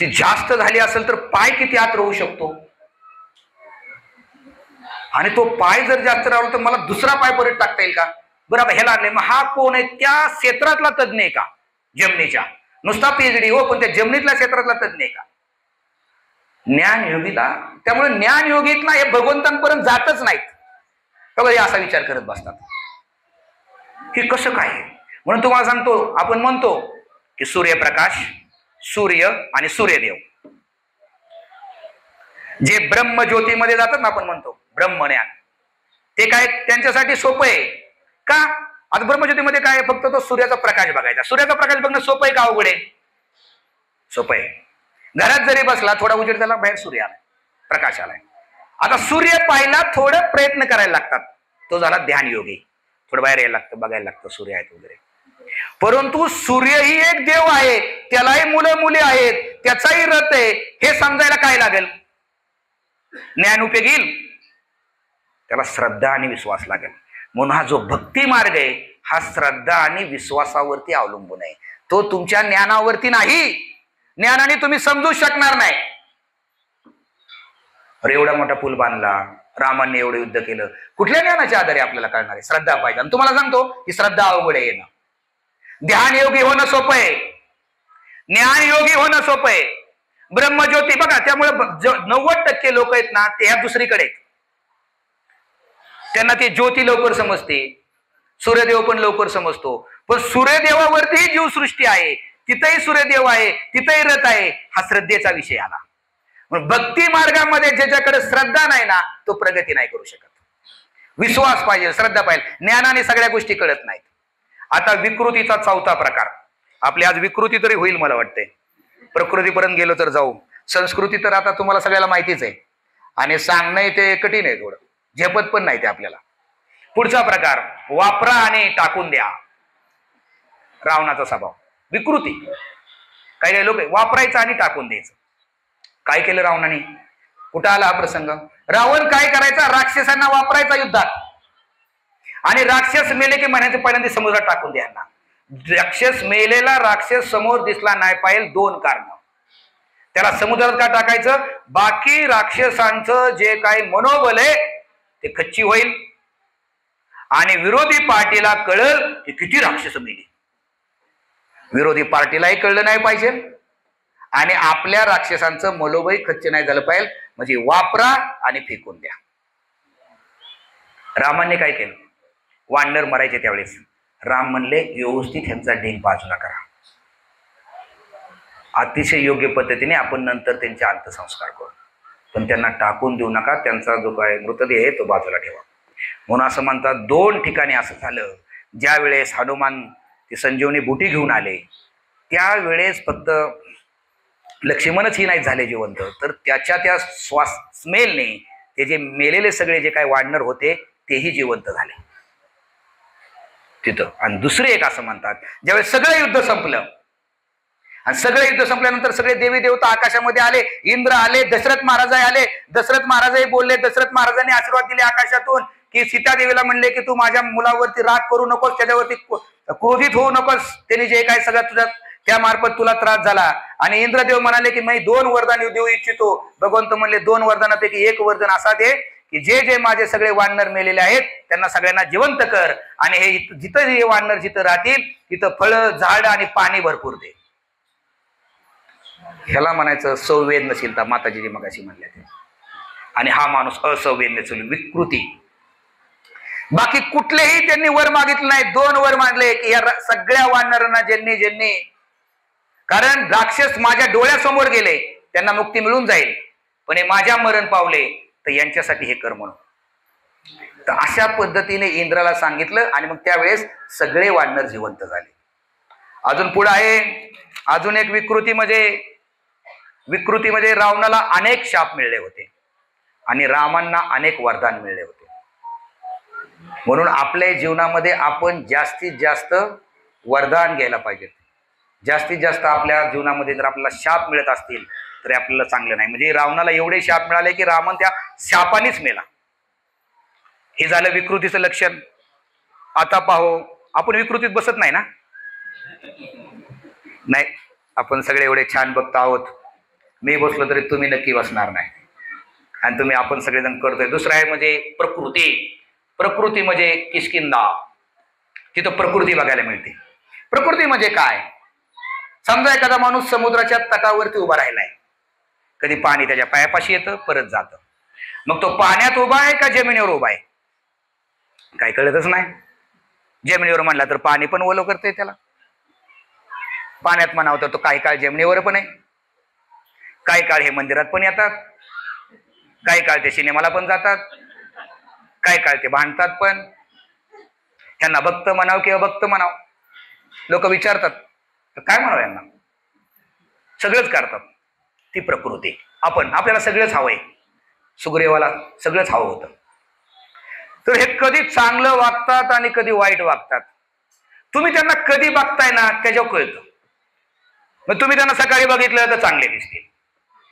ती जास्त झाली असेल तर पाय किती आत राहू शकतो, आणि तो पाय जर जास्त राहिला तर मला दुसरा पाय परत टाकता येईल का? बरं ह्याला आणले, मग हा कोण आहे? त्या क्षेत्रातला तज्ञ आहे का? जमिनीच्या, नुसता पीएचडी हो, पण त्या जमिनीतल्या क्षेत्रातला तज्ञ आहे का? ज्ञानयोगीला, त्यामुळे ज्ञानयोगीतला हे भगवंतांपर्यंत जातच नाहीत. बघा असा विचार करत बसतात की कसं काय. म्हणून तुम्हाला सांगतो, आपण म्हणतो की सूर्यप्रकाश, सूर्य आणि सूर्यदेव जे ब्रह्मज्योतीमध्ये जातात ना, आपण म्हणतो ब्रह्मज्ञान, ते काय त्यांच्यासाठी सोपं आहे का? आता ब्रह्मज्योतीमध्ये काय, फक्त तो सूर्याचा प्रकाश बघायचा. सूर्याचा प्रकाश बघणं सोपं आहे का अवघड आहे? सोपं आहे. घरात जरी बसला, थोडा उजेड झाला, बाहेर सूर्य आलाय, प्रकाश आलाय. आता सूर्य पाहायला थोडं प्रयत्न करायला लागतात, तो झाला ध्यानयोगी. थोडं बाहेर यायला लागतं, बघायला लागतं सूर्य आहेत वगैरे. परंतु सूर्य ही एक देव आहे, त्यालाही मुलं मुली आहेत, त्याचाही रथ आहे, हे समजायला काय लागेल? ज्ञान उपयोगी येईल, त्याला श्रद्धा आणि विश्वास लागेल. म्हणून हा जो भक्ती मार्ग आहे, हा श्रद्धा आणि विश्वासावरती अवलंबून आहे, तो तुमच्या ज्ञानावरती नाही. ज्ञानाने तुम्ही समजू शकणार नाही. अरे एवढा मोठा पूल बांधला, रामाने एवढं युद्ध केलं, कुठल्या ज्ञानाच्या आधारे आपल्याला कळणार आहे? श्रद्धा पाहिजे. आणि तुम्हाला सांगतो की श्रद्धा अवघड आहे. ध्यानयोगी होणं सोपं आहे, ज्ञानयोगी होणं सोपं आहे. ब्रह्मज्योती बघा, त्यामुळे 90% लोक आहेत ना, ते ह्या दुसरीकडे आहेत. त्यांना ती ज्योती लवकर समजते, सूर्यदेव पण लवकर समजतो, पण सूर्यदेवावरतीही जीवसृष्टी आहे, तिथेही सूर्यदेव आहे, तिथेही रथ आहे. हा श्रद्धेचा विषय आला. भक्ती मार्गामध्ये ज्याच्याकडे श्रद्धा नाही ना, तो प्रगती नाही करू शकत. विश्वास पाहिजे, श्रद्धा पाहिजे. ज्ञानाने सगळ्या गोष्टी कळत नाहीत. आता विकृतीचा चौथा प्रकार, आपली आज विकृती तरी होईल मला वाटतंय, प्रकृतीपर्यंत गेलो तर जाऊ. संस्कृती तर आता तुम्हाला सगळ्याला माहितीच आहे, आणि सांगणं ते कठीण आहे, थोडं झेपत पण नाही ते आपल्याला. पुढचा प्रकार, वापरा आणि टाकून द्या. रावणाचा स्वभाव, विकृती. काही काही लोक वापरायचं आणि टाकून द्यायचं. काय केलं रावणाने? कुठं आला हा प्रसंग? रावण काय करायचा? राक्षसांना वापरायचा युद्धात, आणि राक्षस मेले की म्हणायचं पहिल्यांदा समुद्रात टाकून द्या. राक्षस मेलेला राक्षस समोर दिसला नाही पाहिजे, 2 कारण. त्याला समुद्रात का टाकायचं? बाकी राक्षसांचं जे काही मनोबल आहे ते कच्ची होईल, आणि विरोधी पार्टीला कळल की किती राक्षस मेली. विरोधी पार्टीलाही कळलं नाही पाहिजे, आणि आपल्या राक्षसांचं मनोबल खच्च नाही झालं पाहिजे. म्हणजे वापरा आणि फेकून द्या. रामाने काय केलं? वानर मरायचे त्यावेळेस राम म्हणले, व्यवस्थित ह्यांचा ढीग बाजूला करा, अतिशय योग्य पद्धतीने आपण नंतर त्यांचे अंत्यसंस्कार करू, पण त्यांना टाकून देऊ नका, त्यांचा जो काय मृतदेह आहे तो बाजूला ठेवा. म्हणून असं म्हणतात, 2 ठिकाणी असं झालं. ज्या वेळेस हनुमान ती संजीवनी बुटी घेऊन आले, त्यावेळेस फक्त लक्ष्मणच ही नाही झाले जिवंत, तर त्याच्या त्या स्मेलने ते जे मेलेले सगळे जे काही वानर होते तेही जिवंत झाले तिथं. आणि दुसरे एक असं म्हणतात, ज्यावेळेस सगळं युद्ध संपलं, आणि सगळे युद्ध संपल्यानंतर सगळे देवी देवता आकाशामध्ये आले, इंद्र आले, दशरथ महाराज आले. दशरथ महाराजही बोलले, दशरथ महाराजांनी आशीर्वाद दिले आकाशातून की सीता देवीला म्हणले की तू माझ्या मुलावरती राग करू नकोस, त्याच्यावरती क्रोधित होऊ नकोस, त्यांनी जे काय सगळं तुझ्या त्या मार्फत तुला त्रास झाला. आणि इंद्रदेव म्हणाले की मी 2 वरदान देऊ इच्छितो. भगवंत म्हणले 2 वरदानापैकी एक वरदान असा दे की जे जे माझे सगळे वानर मेलेले आहेत त्यांना सगळ्यांना जिवंत कर, आणि हे जिथं हे वानर जिथं राहतील तिथं फळं, झाड आणि पाणी भरपूर दे. ह्याला म्हणायचं संवेदनशीलता, माताजी जी मगाशी म्हणल्या ते. आणि हा माणूस असंवेदनशील, विकृती. बाकी कुठलेही त्यांनी वर मागितले नाही. 2 वर मागले की या सगळ्या वानरांना ज्यांनी कारण राक्षस माझ्या डोळ्यासमोर गेले त्यांना मुक्ती मिळून जाईल, पण हे माझ्या मरण पावले तर यांच्यासाठी हे कर म्हणून. तर अशा पद्धतीने इंद्राला सांगितलं, आणि मग त्यावेळेस सगळे वानर जिवंत झाले. अजून पुढे आहे, अजून एक विकृती म्हणजे रावणाला अनेक शाप मिळले होते आणि रामांना अनेक वरदान मिळले होते. म्हणून आपल्या जीवनामध्ये आपण जास्तीत जास्त वरदान घ्यायला पाहिजे. जास्तीत जास्त आपल्या जीवनामध्ये जर आपल्याला शाप मिळत असतील तर आपल्याला चांगलं नाही. म्हणजे रावणाला एवढे शाप मिळाले की रावण त्या शापानेच मेला. हे झालं विकृतीचं लक्षण. आता पाहू, आपण विकृतीत बसत नाही ना? नाही, आपण सगळे एवढे छान बघत आहोत. मी बसलो तरी तुम्ही नक्की बसणार नाही, आणि तुम्ही आपण सगळेजण करतोय. दुसरं आहे म्हणजे प्रकृती म्हणजे किष्किंधा. तिथं प्रकृती बघायला मिळते. प्रकृती म्हणजे काय? समजा एखादा माणूस समुद्राच्या तटावरती उभा राहिलाय, कधी पाणी त्याच्या पायापाशी येतं, परत जातं. मग तो पाण्यात उभा आहे का जमिनीवर उभा आहे काय कळतच नाही. जमिनीवर म्हणला तर पाणी पण ओलं करते त्याला, पाण्यात म्हणावं तर तो काही काळ जमिनीवर पण आहे, काही काळ हे मंदिरात पण येतात, काही काळ ते सिनेमाला पण जातात, काही काळ ते भांडतात पण. त्यांना भक्त म्हणाव किंवा भक्त म्हणाव, लोक विचारतात काय म्हणावं यांना, सगळंच करतात. ती प्रकृती. आपल्याला सगळंच हवंय, सुग्रीवाला सगळंच हवं होतं. तर हे कधी चांगलं वागतात आणि कधी वाईट वागतात. तुम्ही त्यांना कधी बघताय ना त्याच्यावर कळतं. मग तुम्ही त्यांना सकाळी बघितलं तर चांगले दिसतील,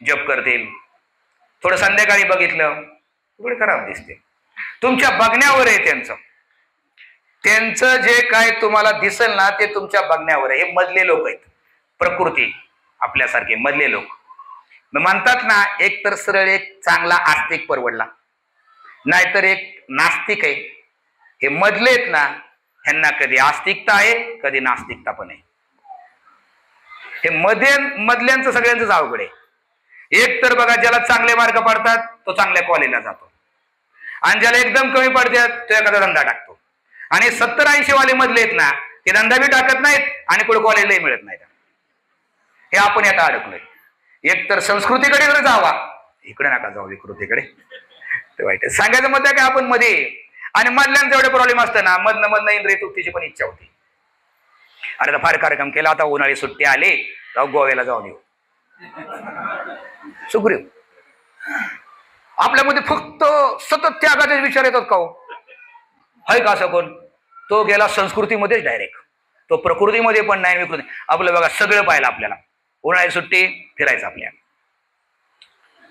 जप करतील. थोडं संध्याकाळी बघितलं थोडे खराब दिसते. तुमच्या बघण्यावर आहे त्यांचं जे काय तुम्हाला दिसेल ना ते तुमच्या बघण्यावर आहे. हे मधले लोक आहेत, प्रकृती आपल्यासारखे मधले लोक. मग म्हणतात ना, एक तर सरळ एक चांगला आस्तिक परवडला, नाहीतर एक नास्तिक आहे. हे मधले आहेत ना, ह्यांना कधी आस्तिकता आहे कधी नास्तिकता पण आहे. हे मधल्यांचं सगळ्यांचंच अवघड आहे. एक तर बघा, ज्याला चांगले मार्क पडतात तो चांगल्या कॉलेजला जातो, आणि ज्याला एकदम कमी पडतात तो एखादा धंदा टाकतो. आणि 70-80 वाले मधले आहेत ना, ते धंदा बी टाकत नाहीत आणि कुठे कॉलेजलाही मिळत नाहीत. हे आपण आता अडकलोय. एक तर संस्कृतीकडे जर जावा, इकडे नका जाऊ विकृतीकडे, ते वाईट. सांगायचं मत आहे की आपण मध्ये, आणि मधल्यांचा एवढे प्रॉब्लेम असतं ना, मधनं इंद्रिय तृप्तीची पण इच्छा होती. अरे तर फार कार्यक्रम केला, आता उन्हाळी सुट्टी आली, जाऊ गोव्याला जाऊन येऊ. सुग्रीव आपल्यामध्ये फक्त सतत त्यागाचे विचार येतात का हो? हाय का असं कोण? तो गेला संस्कृतीमध्येच डायरेक्ट, तो प्रकृतीमध्ये पण नाही, विकृती. आपलं बघा सगळं पाहिलं आपल्याला. उन्हाळी सुट्टी फिरायचं, आपल्या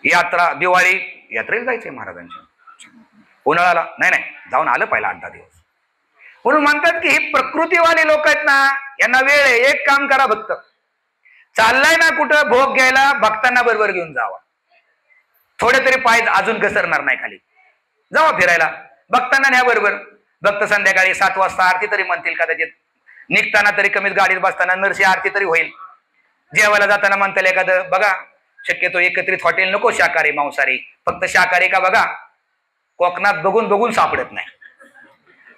यात्रा, दिवाळी यात्रेला जायचंय महाराजांच्या. उन्हाळ्याला नाही जाऊन आलं पहिला 8-10 दिवस. म्हणून म्हणतात की ही प्रकृतीवाले लोक आहेत ना, यांना वेळ आहे. एक काम करा, भक्त चाललाय ना कुठं भोग घ्यायला, भक्तांना बरोबर घेऊन जावा. थोडे तरी पाय अजून घसरणार नाही खाली, जावा फिरायला, भक्तांना न्या बरोबर. भक्त संध्याकाळी 7 वाजता आरती तरी म्हणतील, कदाचित निघताना तरी कमीत गाडीत बसताना नरसी आरती तरी होईल. जेवायला जाताना म्हणतील एखादं. बघा शक्यतो एकत्रित हॉटेल नको शाकाहारी मांसाहारी, फक्त शाकाहारी का बघा. कोकणात बघून सापडत नाही.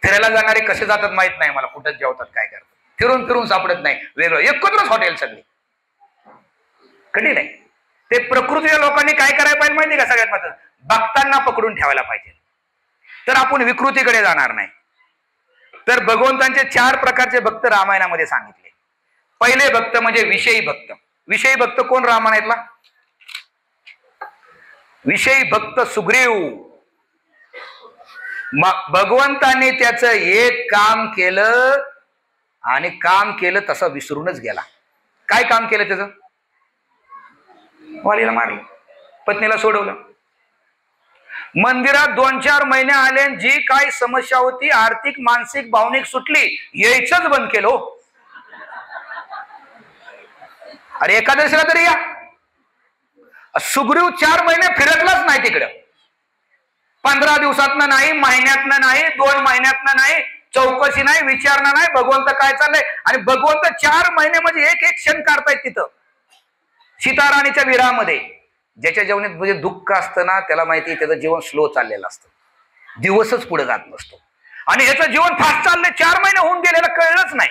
फिरायला जाणारे कसे जातात माहित नाही मला, कुठं जेवतात काय करतात, फिरून सापडत नाही. वेगळं एकत्रच हॉटेल सगळी, कधी नाही. ते प्रकृतीच्या लोकांनी काय करायला पाहिजे माहिती का? सगळ्यात महत्त्वाचं, भक्तांना पकडून ठेवायला पाहिजे, तर आपण विकृतीकडे जाणार नाही. तर भगवंतांचे 4 प्रकारचे भक्त रामायणामध्ये सांगितले. पहिले भक्त म्हणजे विषयी भक्त. विषयी भक्त कोण रामायणातला? विषयी भक्त सुग्रीव. भगवंताने त्याचं एक काम केलं आणि काम केलं तसं विसरूनच गेला. काय काम केलं त्याचं? वालीला मारलं, पत्नीला सोडवलं. मंदिरात 2-4 महिने आले, जी काय समस्या होती आर्थिक मानसिक भावनिक सुटली, यायचंच बंद केलं. अरे एकादशीला तरी या. सुग्रीव 4 महिने फिरकलाच नाही तिकडं. 15 दिवसातनं नाही, महिन्यातनं नाही, 2 महिन्यातनं नाही, चौकशी नाही, विचारणा नाही, भगवंत काय चाललंय. आणि भगवंत 4 महिने म्हणजे एक क्षण काढतायत तिथं सीताराणीच्या विरामध्ये. ज्याच्या जीवनात म्हणजे दुःख असतं ना, त्याला माहिती त्याचं जीवन स्लो चाललेलं असतं, दिवसच पुढे जात नसतो. आणि ह्याचं जीवन फास्ट चाललंय, 4 महिने होऊन गेलेलं कळलंच नाही.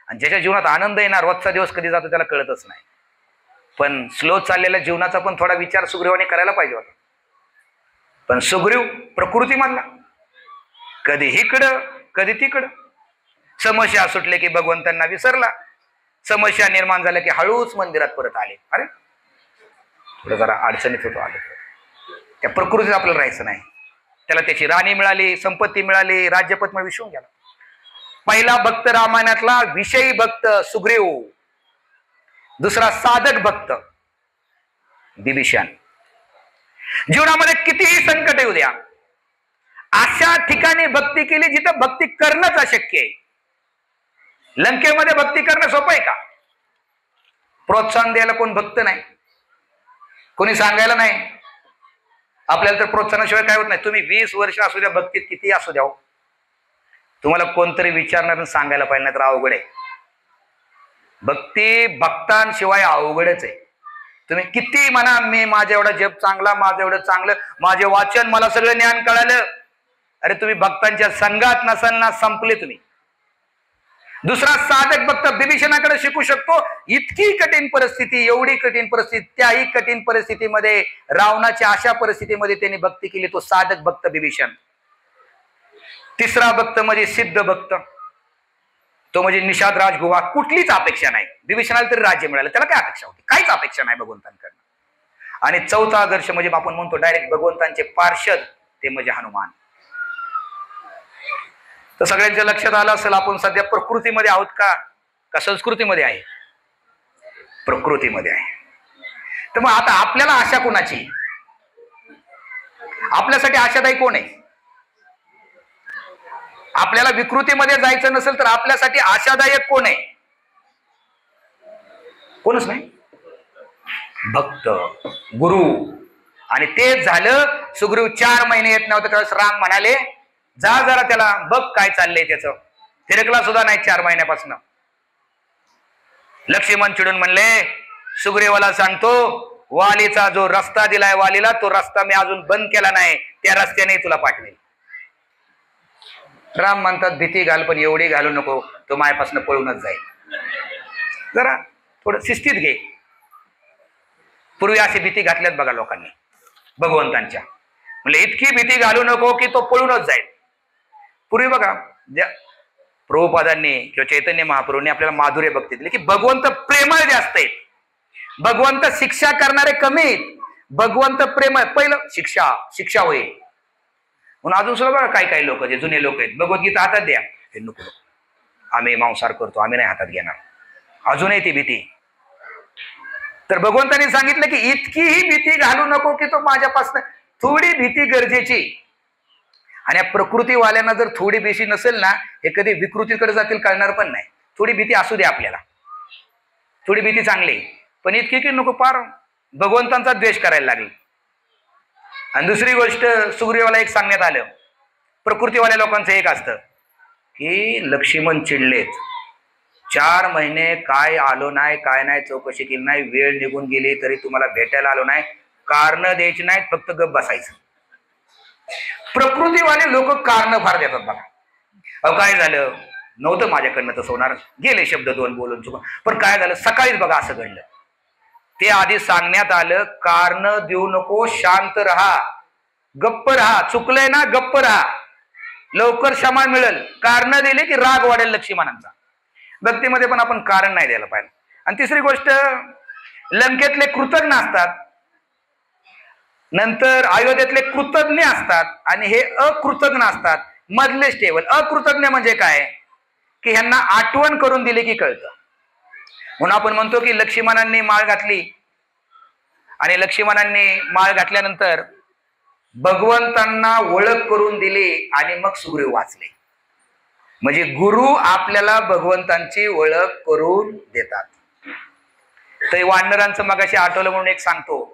आणि ज्याच्या जीवनात आनंद येणार, रोजचा दिवस कधी जातो त्याला कळतच नाही. पण स्लो चाललेल्या जीवनाचा पण थोडा विचार सुग्रीवाने करायला पाहिजे होता. पण सुग्रीव प्रकृती मधला, कधी इकडं कधी तिकडं. समस्या सुटले की भगवंतांना विसरला, समस्या निर्माण झाल्या की हळूच मंदिरात परत आले. अरे थोडं जरा अडचणीत होतो, आलो. त्या प्रकृतीत आपल्याला राहायचं नाही. त्याला त्याची राणी मिळाली, संपत्ती मिळाली, राज्यपद मिळून विसरून गेला. पहिला भक्त रामायणातला विषयी भक्त सुग्रीव. दुसरा साधक भक्त विभीषण. जीवनामध्ये कितीही संकट येऊ द्या, अशा ठिकाणी भक्ती केली जिथं भक्ती करणंच अशक्य आहे. लंकेमध्ये भक्ती करणं सोपं आहे का? प्रोत्साहन द्यायला कोण भक्त नाही, कोणी सांगायला नाही. आपल्याला तर प्रोत्साहनाशिवाय काय होत नाही. तुम्ही 20 वर्ष असू द्या भक्तीत, किती असू द्या, तुम्हाला कोणतरी विचारणार सांगायला पाहिजे, नाही तर अवघड आहे. भक्ती भक्तांशिवाय अवघडच आहे. तुम्ही किती म्हणा मी माझ्या एवढा जप चांगला, माझं एवढं चांगलं, माझे वाचन, मला सगळं ज्ञान कळालं, अरे तुम्ही भक्तांच्या संघात नसाल संपले तुम्ही. दुसरा साधक भक्त बिभीषणाकडे शिकू शकतो. इतकी कठीण परिस्थिती, एवढी कठीण परिस्थिती, त्याही कठीण परिस्थितीमध्ये, रावणाच्या अशा परिस्थितीमध्ये त्यांनी भक्ती केली, तो साधक भक्त बिभीषण. तिसरा भक्त म्हणजे सिद्ध भक्त, तो म्हणजे निषाद राजगुहा. कुठलीच अपेक्षा नाही, बिभीषणाला तरी राज्य मिळालं, त्याला काय अपेक्षा होती? काहीच अपेक्षा नाही भगवंतांकडनं. आणि चौथा आदर्श म्हणजे आपण म्हणतो डायरेक्ट भगवंतांचे पार्षद, ते म्हणजे हनुमान. तर सगळ्यांच्या लक्षात आलं असेल आपण सध्या प्रकृतीमध्ये आहोत का संस्कृतीमध्ये आहे? प्रकृतीमध्ये आहे. तर मग आता आपल्याला आशा कोणाची? आपल्यासाठी आशादायी कोण आहे? आपल्याला विकृतीमध्ये जायचं नसेल तर आपल्यासाठी आशादायक कोण आहे? कोणच नाही. भक्त, गुरु. आणि तेच झालं. सुग्रीव 4 महिने येत नव्हतं त्यावेळेस राम म्हणाले जा जरा त्याला बघ काय चाललंय त्याचं. फिरकला सुद्धा नाही 4 महिन्यापासून. लक्ष्मण चिडून म्हणले सुग्रीवाला सांगतो वालीचा जो रस्ता दिलाय वालीला, तो रस्ता मी अजून बंद केला नाही, त्या रस्त्याने तुला पाठवेल. राम म्हणतात भीती घाल, पण एवढी घालू नको, तो मायापासून पळूनच जाईल. जरा थोडं शिस्तीत घे. पूर्वी अशी भीती घातल्यात बघा लोकांनी भगवंतांच्या, म्हणजे इतकी भीती घालू नको की तो पळूनच जाईल. पूर्वी बघा प्रभुपादांनी किंवा चैतन्य महाप्रभूंनी आपल्याला माधुर्य भक्ती दिली की भगवंत प्रेमळ जास्त आहेत, भगवंत शिक्षा करणारे कमी आहेत, भगवंत प्रेमळ. पहिलं शिक्षा होईल म्हणून. अजून सुद्धा बघा काही काही लोक जे जुने लोक आहेत भगवद्गीता हातात द्या, हे नको, आम्ही मांसाहार करतो, आम्ही नाही हातात घेणार, अजूनही ती भीती. तर भगवंतांनी सांगितलं की इतकीही भीती घालू नको की तो माझ्यापासून, थोडी भीती गरजेची. आणि या प्रकृतीवाल्यांना जर थोडी भीती नसेल ना, हे कधी विकृतीकडे जातील कळणार पण नाही. थोडी भीती असू दे आपल्याला, थोडी भीती चांगली, पण इतकी की नको पार भगवंतांचा द्वेष करायला लागले. आणि दुसरी गोष्ट सुग्रीवाला एक सांगण्यात आलं, प्रकृतीवाल्या लोकांचं एक असतं की लक्ष्मण चिडलेत, 4 महिने काय आलो नाही, काय नाही, चौकशी केली नाही, वेळ निघून गेली तरी तुम्हाला भेटायला आलो नाही, कारण द्यायची नाहीत, फक्त गप बसायचं. प्रकृतीवाले लोक कारण फार देतात बघा. अहो काय झालं नव्हतं माझ्याकडनं तसं होणार, गेले शब्द 2 बोलून चुकून, पण काय झालं सकाळीच बघा असं घडलं. ते आधी सांगण्यात आलं कारण देऊ नको, शांत राहा, गप्प राहा, चुकलंय ना गप्प राहा, लवकर क्षमा मिळेल. कारण दिली की राग वाढेल लक्ष्मणांचा. भक्तीमध्ये पण आपण कारण नाही द्यायला पाहिजे. आणि तिसरी गोष्ट, लंकेतले कृतज्ञ असतात, नंतर अयोध्येतले कृतज्ञ असतात, आणि हे अकृतज्ञ असतात, मधलेच टेबल. अकृतज्ञ म्हणजे काय की ह्यांना आठवण करून दिली की कळतं. म्हणून आपण म्हणतो की लक्ष्मणांनी माळ घातली, आणि लक्ष्मणांनी माळ घातल्यानंतर भगवंतांना ओळख करून दिली, आणि मग सुग्रीव वाचले. म्हणजे गुरु आपल्याला भगवंतांची ओळख करून देतात. तर वानरांचं मगाशी आठवलं म्हणून एक सांगतो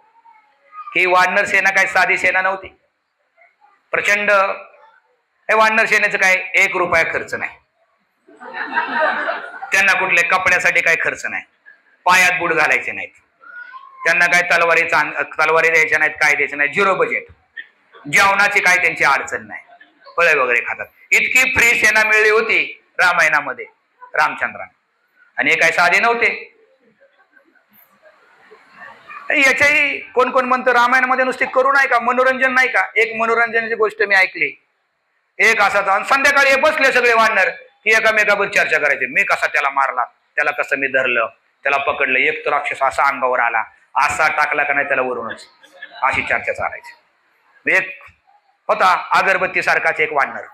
की वानर सेना काय साधी सेना नव्हती, प्रचंड. हे वानर सेनेचं काय 1 रुपया खर्च नाही, त्यांना कुठल्या कपड्यासाठी काय खर्च नाही, पायात बूट घालायचे नाहीत, त्यांना काय तलवारी द्यायच्या नाहीत, काय द्यायचं नाही, 0 बजेट. जेवणाची काय त्यांची अडचण नाही, फळे वगैरे खातात. इतकी फ्री सेना मिळली होती रामायणामध्ये रामचंद्राने. आणि हे काय साधे नव्हते. याच्याही कोण कोण म्हणतं रामायणामध्ये नुसती करू नाही का, मनोरंजन नाही का. एक मनोरंजनाची गोष्ट मी ऐकली, एक असाच, आणि संध्याकाळी बसले सगळे वानर की एकामेकावर चर्चा करायचे, मी कसा त्याला मारला, त्याला कसं मी धरलं, त्याला पकडलं, एक तर राक्षस असा अंगावर आला, असा टाकला का नाही त्याला वरूनच, अशी चर्चा चालायची. एक होता अगरबत्ती सारखाच एक वानर,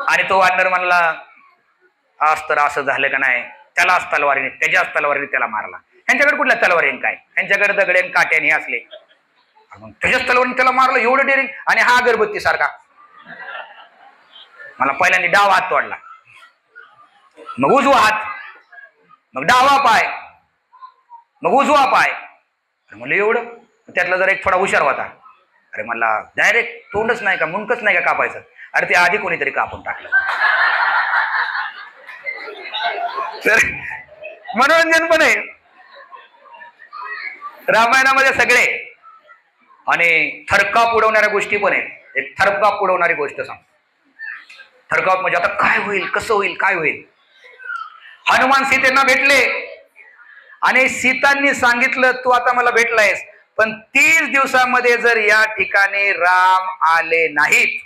आणि तो वानर म्हणला आज असं झालं का नाही, त्यालाच तलवारीने, त्याच्याच तलवारीने त्याला मारला. ह्यांच्याकडे कुठल्या तलवारीने काय, ह्यांच्याकडे दगडे काट्याने असले, त्याच्याच तलवारीने त्याला मारलं, एवढं डेअरिंग. आणि हा अगरबत्ती सारखा, मला पहिल्यांदा डावा हात तोडला, मग उजवा हात, मग डावा पाय, मग उजवा पाय. म्हणलं एवढं. त्यातला जरा एक थोडा हुशार होता, अरे मला डायरेक्ट तोंडच नाही का, मुंडकच नाही का कापायचं. अरे ते आधी कोणीतरी कापून टाकलं. तर मनोरंजन पण आहे रामायणामध्ये सगळे, आणि थरकाप उडवणाऱ्या गोष्टी पण आहेत. एक थरकाप उडवणारी गोष्ट सांग. थरकाप म्हणजे आता काय होईल, कसं होईल, काय होईल. हनुमान सीतेंना भेटले आणि सीतांनी सांगितलं तू आता मला भेटलायस, पण 30 दिवसामध्ये जर या ठिकाणी राम आले नाहीत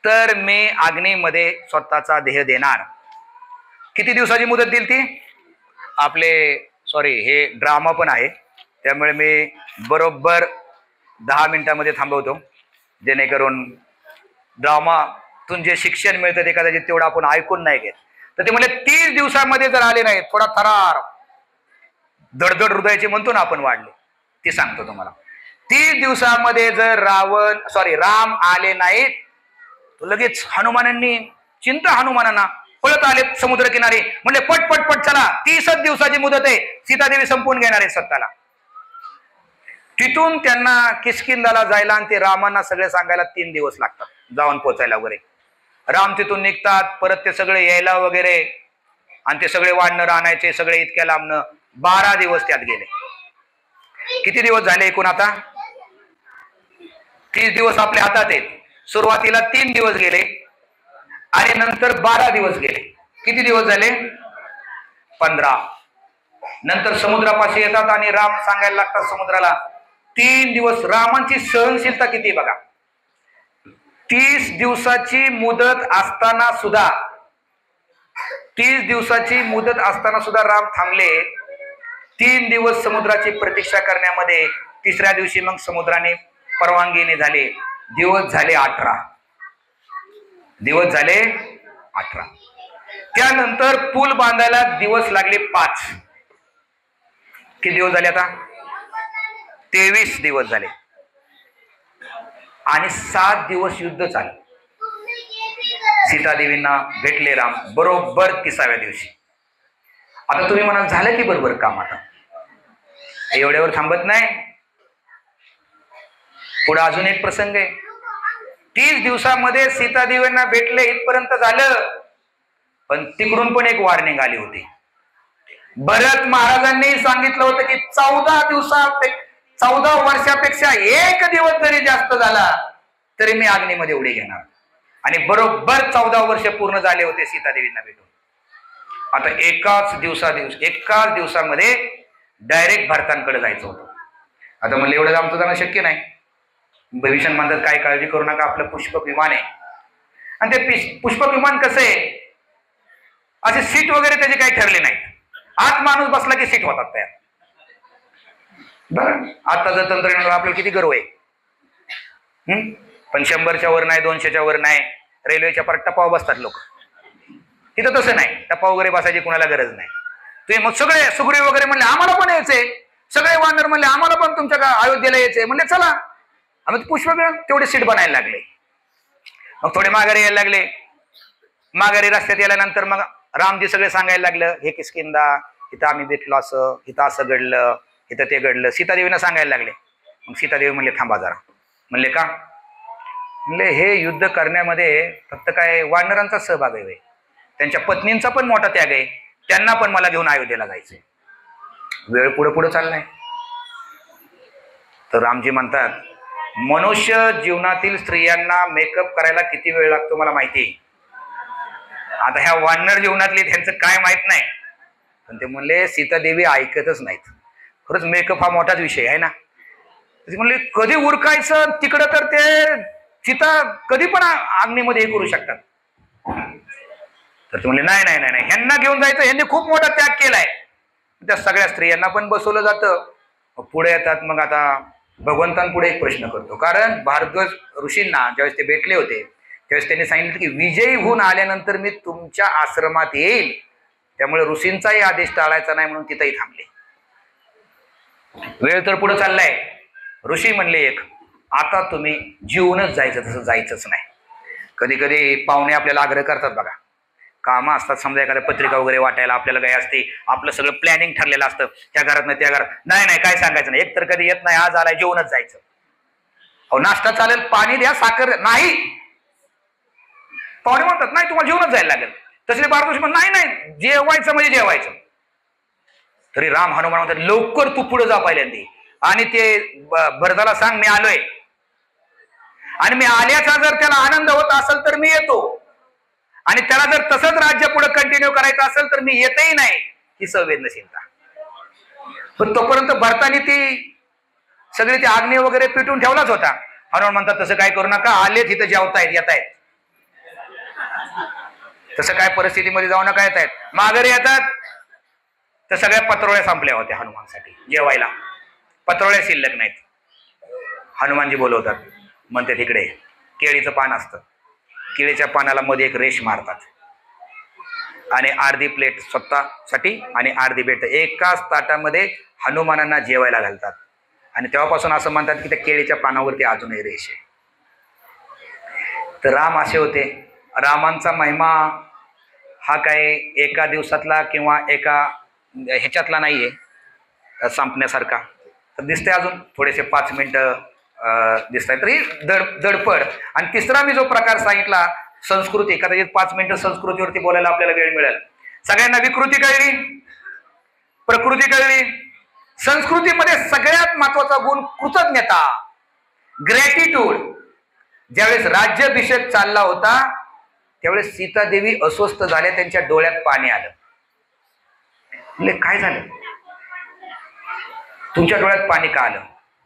तर मी अग्नीमध्ये स्वतःचा देह देणार. किती दिवसाची मुदत दिली ती? आपले सॉरी हे ड्रामा पण आहे त्यामुळे मी बरोबर 10 मिनिटांमध्ये थांबवतो, जेणेकरून ड्रामातून जे शिक्षण मिळतं ते कदाचित तेवढं आपण ऐकून नाही घेत. तर ते म्हणजे 30 दिवसामध्ये जर आले नाहीत, थोडा थरार धडधड हृदयाची म्हणतो ना आपण वाढले, ती सांगतो तुम्हाला. 30 दिवसामध्ये जर राम आले नाहीत, तर लगेच हनुमानांनी चिंता, हनुमानांना पळत आले समुद्र किनारी, म्हणजे पट पट पट चला, 30 दिवसाची मुदत आहे, सीतादेवी संपवून घेणार आहे स्वतःला. तिथून त्यांना किष्किंधाला जायला आणि ते रामांना सगळे सांगायला 3 दिवस लागतात जाऊन पोचायला वगैरे. राम तिथून निघतात, परत ते सगळे यायला वगैरे, आणि ते सगळे वाढणं आणायचे सगळे इतक्या लांबणं. 12 दिवस त्यात गेले. किती दिवस झाले एकूण आता? 30 दिवस आपल्या हातात आहेत. सुरुवातीला 3 दिवस गेले आणि नंतर 12 दिवस गेले. किती दिवस झाले? 15. नंतर समुद्रापाशी येतात आणि राम सांगायला लागतात समुद्राला 3 दिवस. रामांची सहनशीलता किती बघा. 30 दिवसाची मुदत असताना सुद्धा, 30 दिवसाची मुदत असताना सुद्धा राम थांबले. 3 दिवस समुद्राची प्रतीक्षा करण्यामध्ये. तिसऱ्या दिवशी मग समुद्राने परवानगीने झाले. दिवस झाले 18. दिवस झाले 18. त्यानंतर पूल बांधायला दिवस लागले 5. किती दिवस झाले आता? 23 दिवस झाले. आणि 7 दिवस युद्ध चालले. सीतादेवींना भेटले राम बरोबर 30व्या दिवशी. आता तुम्ही म्हणाल झालं की बरोबर काम, आता एवढ्यावर थांबत नाही, पुढे अजून एक प्रसंग आहे. 30 दिवसामध्ये सीतादेवींना भेटले इथपर्यंत झालं, पण तिकडून पण एक वॉर्निंग आली होती. भरत महाराजांनी सांगितलं होतं की 14 वर्षापेक्षा 1 दिवस जरी जास्त झाला तरी मी अग्नीमध्ये उडी घेणार. आणि बरोबर 14 वर्ष पूर्ण झाले होते सीतादेवींना भेटून. आता एकाच दिवसामध्ये डायरेक्ट भरतांकडे जायचं होतं. आता म्हणलं एवढं आमचं जाणं शक्य नाही. भविष्यात म्हणतात काय काळजी करू नका, आपलं पुष्पक विमान आहे. आणि ते पुष्पक विमान कसं आहे, असे सीट वगैरे त्याचे काही ठरले नाहीत. आत माणूस बसला की सीट होतात तयार. बरं, आता जर तंत्रज्ञान आपल्याला किती गर्व आहे. पण 100च्या वर नाही, 200च्या वर नाही. रेल्वेच्या पर टपावर बसतात लोक. तिथं तसं नाही, टपा वगैरे बसायची कुणाला गरज नाही. तुम्ही मग सगळे सुग्रीव वगैरे म्हणले आम्हाला पण यायचंय, सगळे वानर म्हणले आम्हाला पण तुमच्या अयोध्येला यायचंय. म्हणले चला. आम्ही पुष्पक तेवढे सीट बनायला लागले. मग थोडे माघारी यायला लागले. माघारी रस्त्यात गेल्यानंतर मग रामजी सगळे सांगायला लागलं, हे किष्किंधा, इथं आम्ही भेटलो, असं इथं असं घडलं, इथं ते घडलं. सीतादेवींना सांगायला लागले. मग सीतादेवी म्हणले थांबा जरा. म्हणले का? म्हणले हे युद्ध करण्यामध्ये फक्त काय वानरांचा सहभाग आहे, त्यांच्या पत्नींचा पण मोठा त्याग आहे. त्यांना पण मला घेऊन अयोध्येला जायचंय. वेळ पुढे पुढे चाललाय. तर रामजी म्हणतात, मनुष्य जीवनातील स्त्रियांना मेकअप करायला किती वेळ लागतो मला माहिती आहे. आता ह्या वानर जीवनातली त्यांचं काय माहित नाही. पण ते म्हणले सीतादेवी ऐकतच नाहीत. खरंच मेकअप हा मोठाच विषय आहे ना. म्हणले कधी उरकायचं तिकडं, तर ते सीता कधी पण अग्नीमध्ये हे करू शकतात. तर ते म्हणले नाही नाही नाही, ह्यांना घेऊन जायचं, ह्यांनी खूप मोठा त्याग केलाय. त्या सगळ्या स्त्रियांना पण बसवलं जातं. पुढे येतात. मग आता भगवंतांपुढे एक प्रश्न करतो, कारण भारद्वाज ऋषींना ज्यावेळेस ते भेटले होते त्यावेळेस त्यांनी सांगितलं की विजयी होऊन आल्यानंतर मी तुमच्या आश्रमात येईल, त्यामुळे ऋषींचाही आदेश टाळायचा नाही म्हणून तिथंही थांबले. वेळ तर पुढे चाललाय. ऋषी म्हणले एक, आता तुम्ही जीवनच जायचं, तसं जायचंच नाही. कधी कधी पाहुणे आपल्याला आग्रह करतात बघा, कामं असतात, समजा एखाद्या पत्रिका वगैरे वाटायला आपल्याला काय असते, आपलं सगळं प्लॅनिंग ठरलेलं असतं, त्या घरात नाही त्या घरात नाही नाही काय सांगायचं नाही. एक तर कधी येत नाही, आज आलाय जेवणच जायचं. अहो नाश्ता चालेल, पाणी द्या, साखर नाही. पाहुणे म्हणतात नाही तुम्हाला जेवणच जायला लागेल. तसले पारितोषिक नाही नाही, जेवायचं म्हणजे जेवायचं. तरी राम हनुमान म्हणतात लवकर तू पुढे जा पहिल्यांदा आणि ते भरताला सांग मी आलोय, आणि मी आल्याचा जर त्याला आनंद होत असेल तर मी येतो, आणि त्याला जर तसंच राज्य पुढे कंटिन्यू करायचं असेल तर मी येतही नाही, ही संवेदनशीलता. पण तोपर्यंत भरतानी ती सगळी ती आग्नेय वगैरे पिटून ठेवलाच होता. हनुमान म्हणतात तसं काय करू नका, आले तिथं जेवतायत येत आहेत, तसं काय परिस्थितीमध्ये जाऊ नका, येत आहेत. माघारी येतात तर सगळ्या पत्रोळ्या संपल्या होत्या हनुमानसाठी जेवायला, पत्रोळ्या शिल्लक नाहीत. हनुमानजी बोलवतात, म्हणते तिकडे केळीचं पान असतं, केळीच्या पानाला मध्ये एक रेष मारतात आणि अर्धी प्लेट स्वतःसाठी आणि अर्धी प्लेट एकाच ताटामध्ये हनुमानांना जेवायला घालतात. आणि तेव्हापासून असं म्हणतात की त्या केळीच्या पानावरती अजूनही रेष आहे. तर राम असे होते. रामांचा महिमा हा काही एका दिवसातला किंवा एका ह्याच्यातला नाहीये संपण्यासारखा. तर दिसते अजून थोडेसे 5 मिनिटं दिसत आहेत तरी धडपड. आणि तिसरा मी जो प्रकार सांगितला संस्कृती, कदाचित 5 मिनिटं संस्कृतीवरती बोलायला आपल्याला वेळ मिळेल. सगळ्यांना विकृती कळली, प्रकृती कळली. संस्कृतीमध्ये सगळ्यात महत्वाचा गुण कृतज्ञता, ग्रॅटिट्यूड. ज्यावेळेस राज्याभिषेक चालला होता त्यावेळेस सीतादेवी अस्वस्थ झाल्या, त्यांच्या डोळ्यात पाणी आलं. म्हणजे काय झालं, तुमच्या डोळ्यात पाणी का आलं?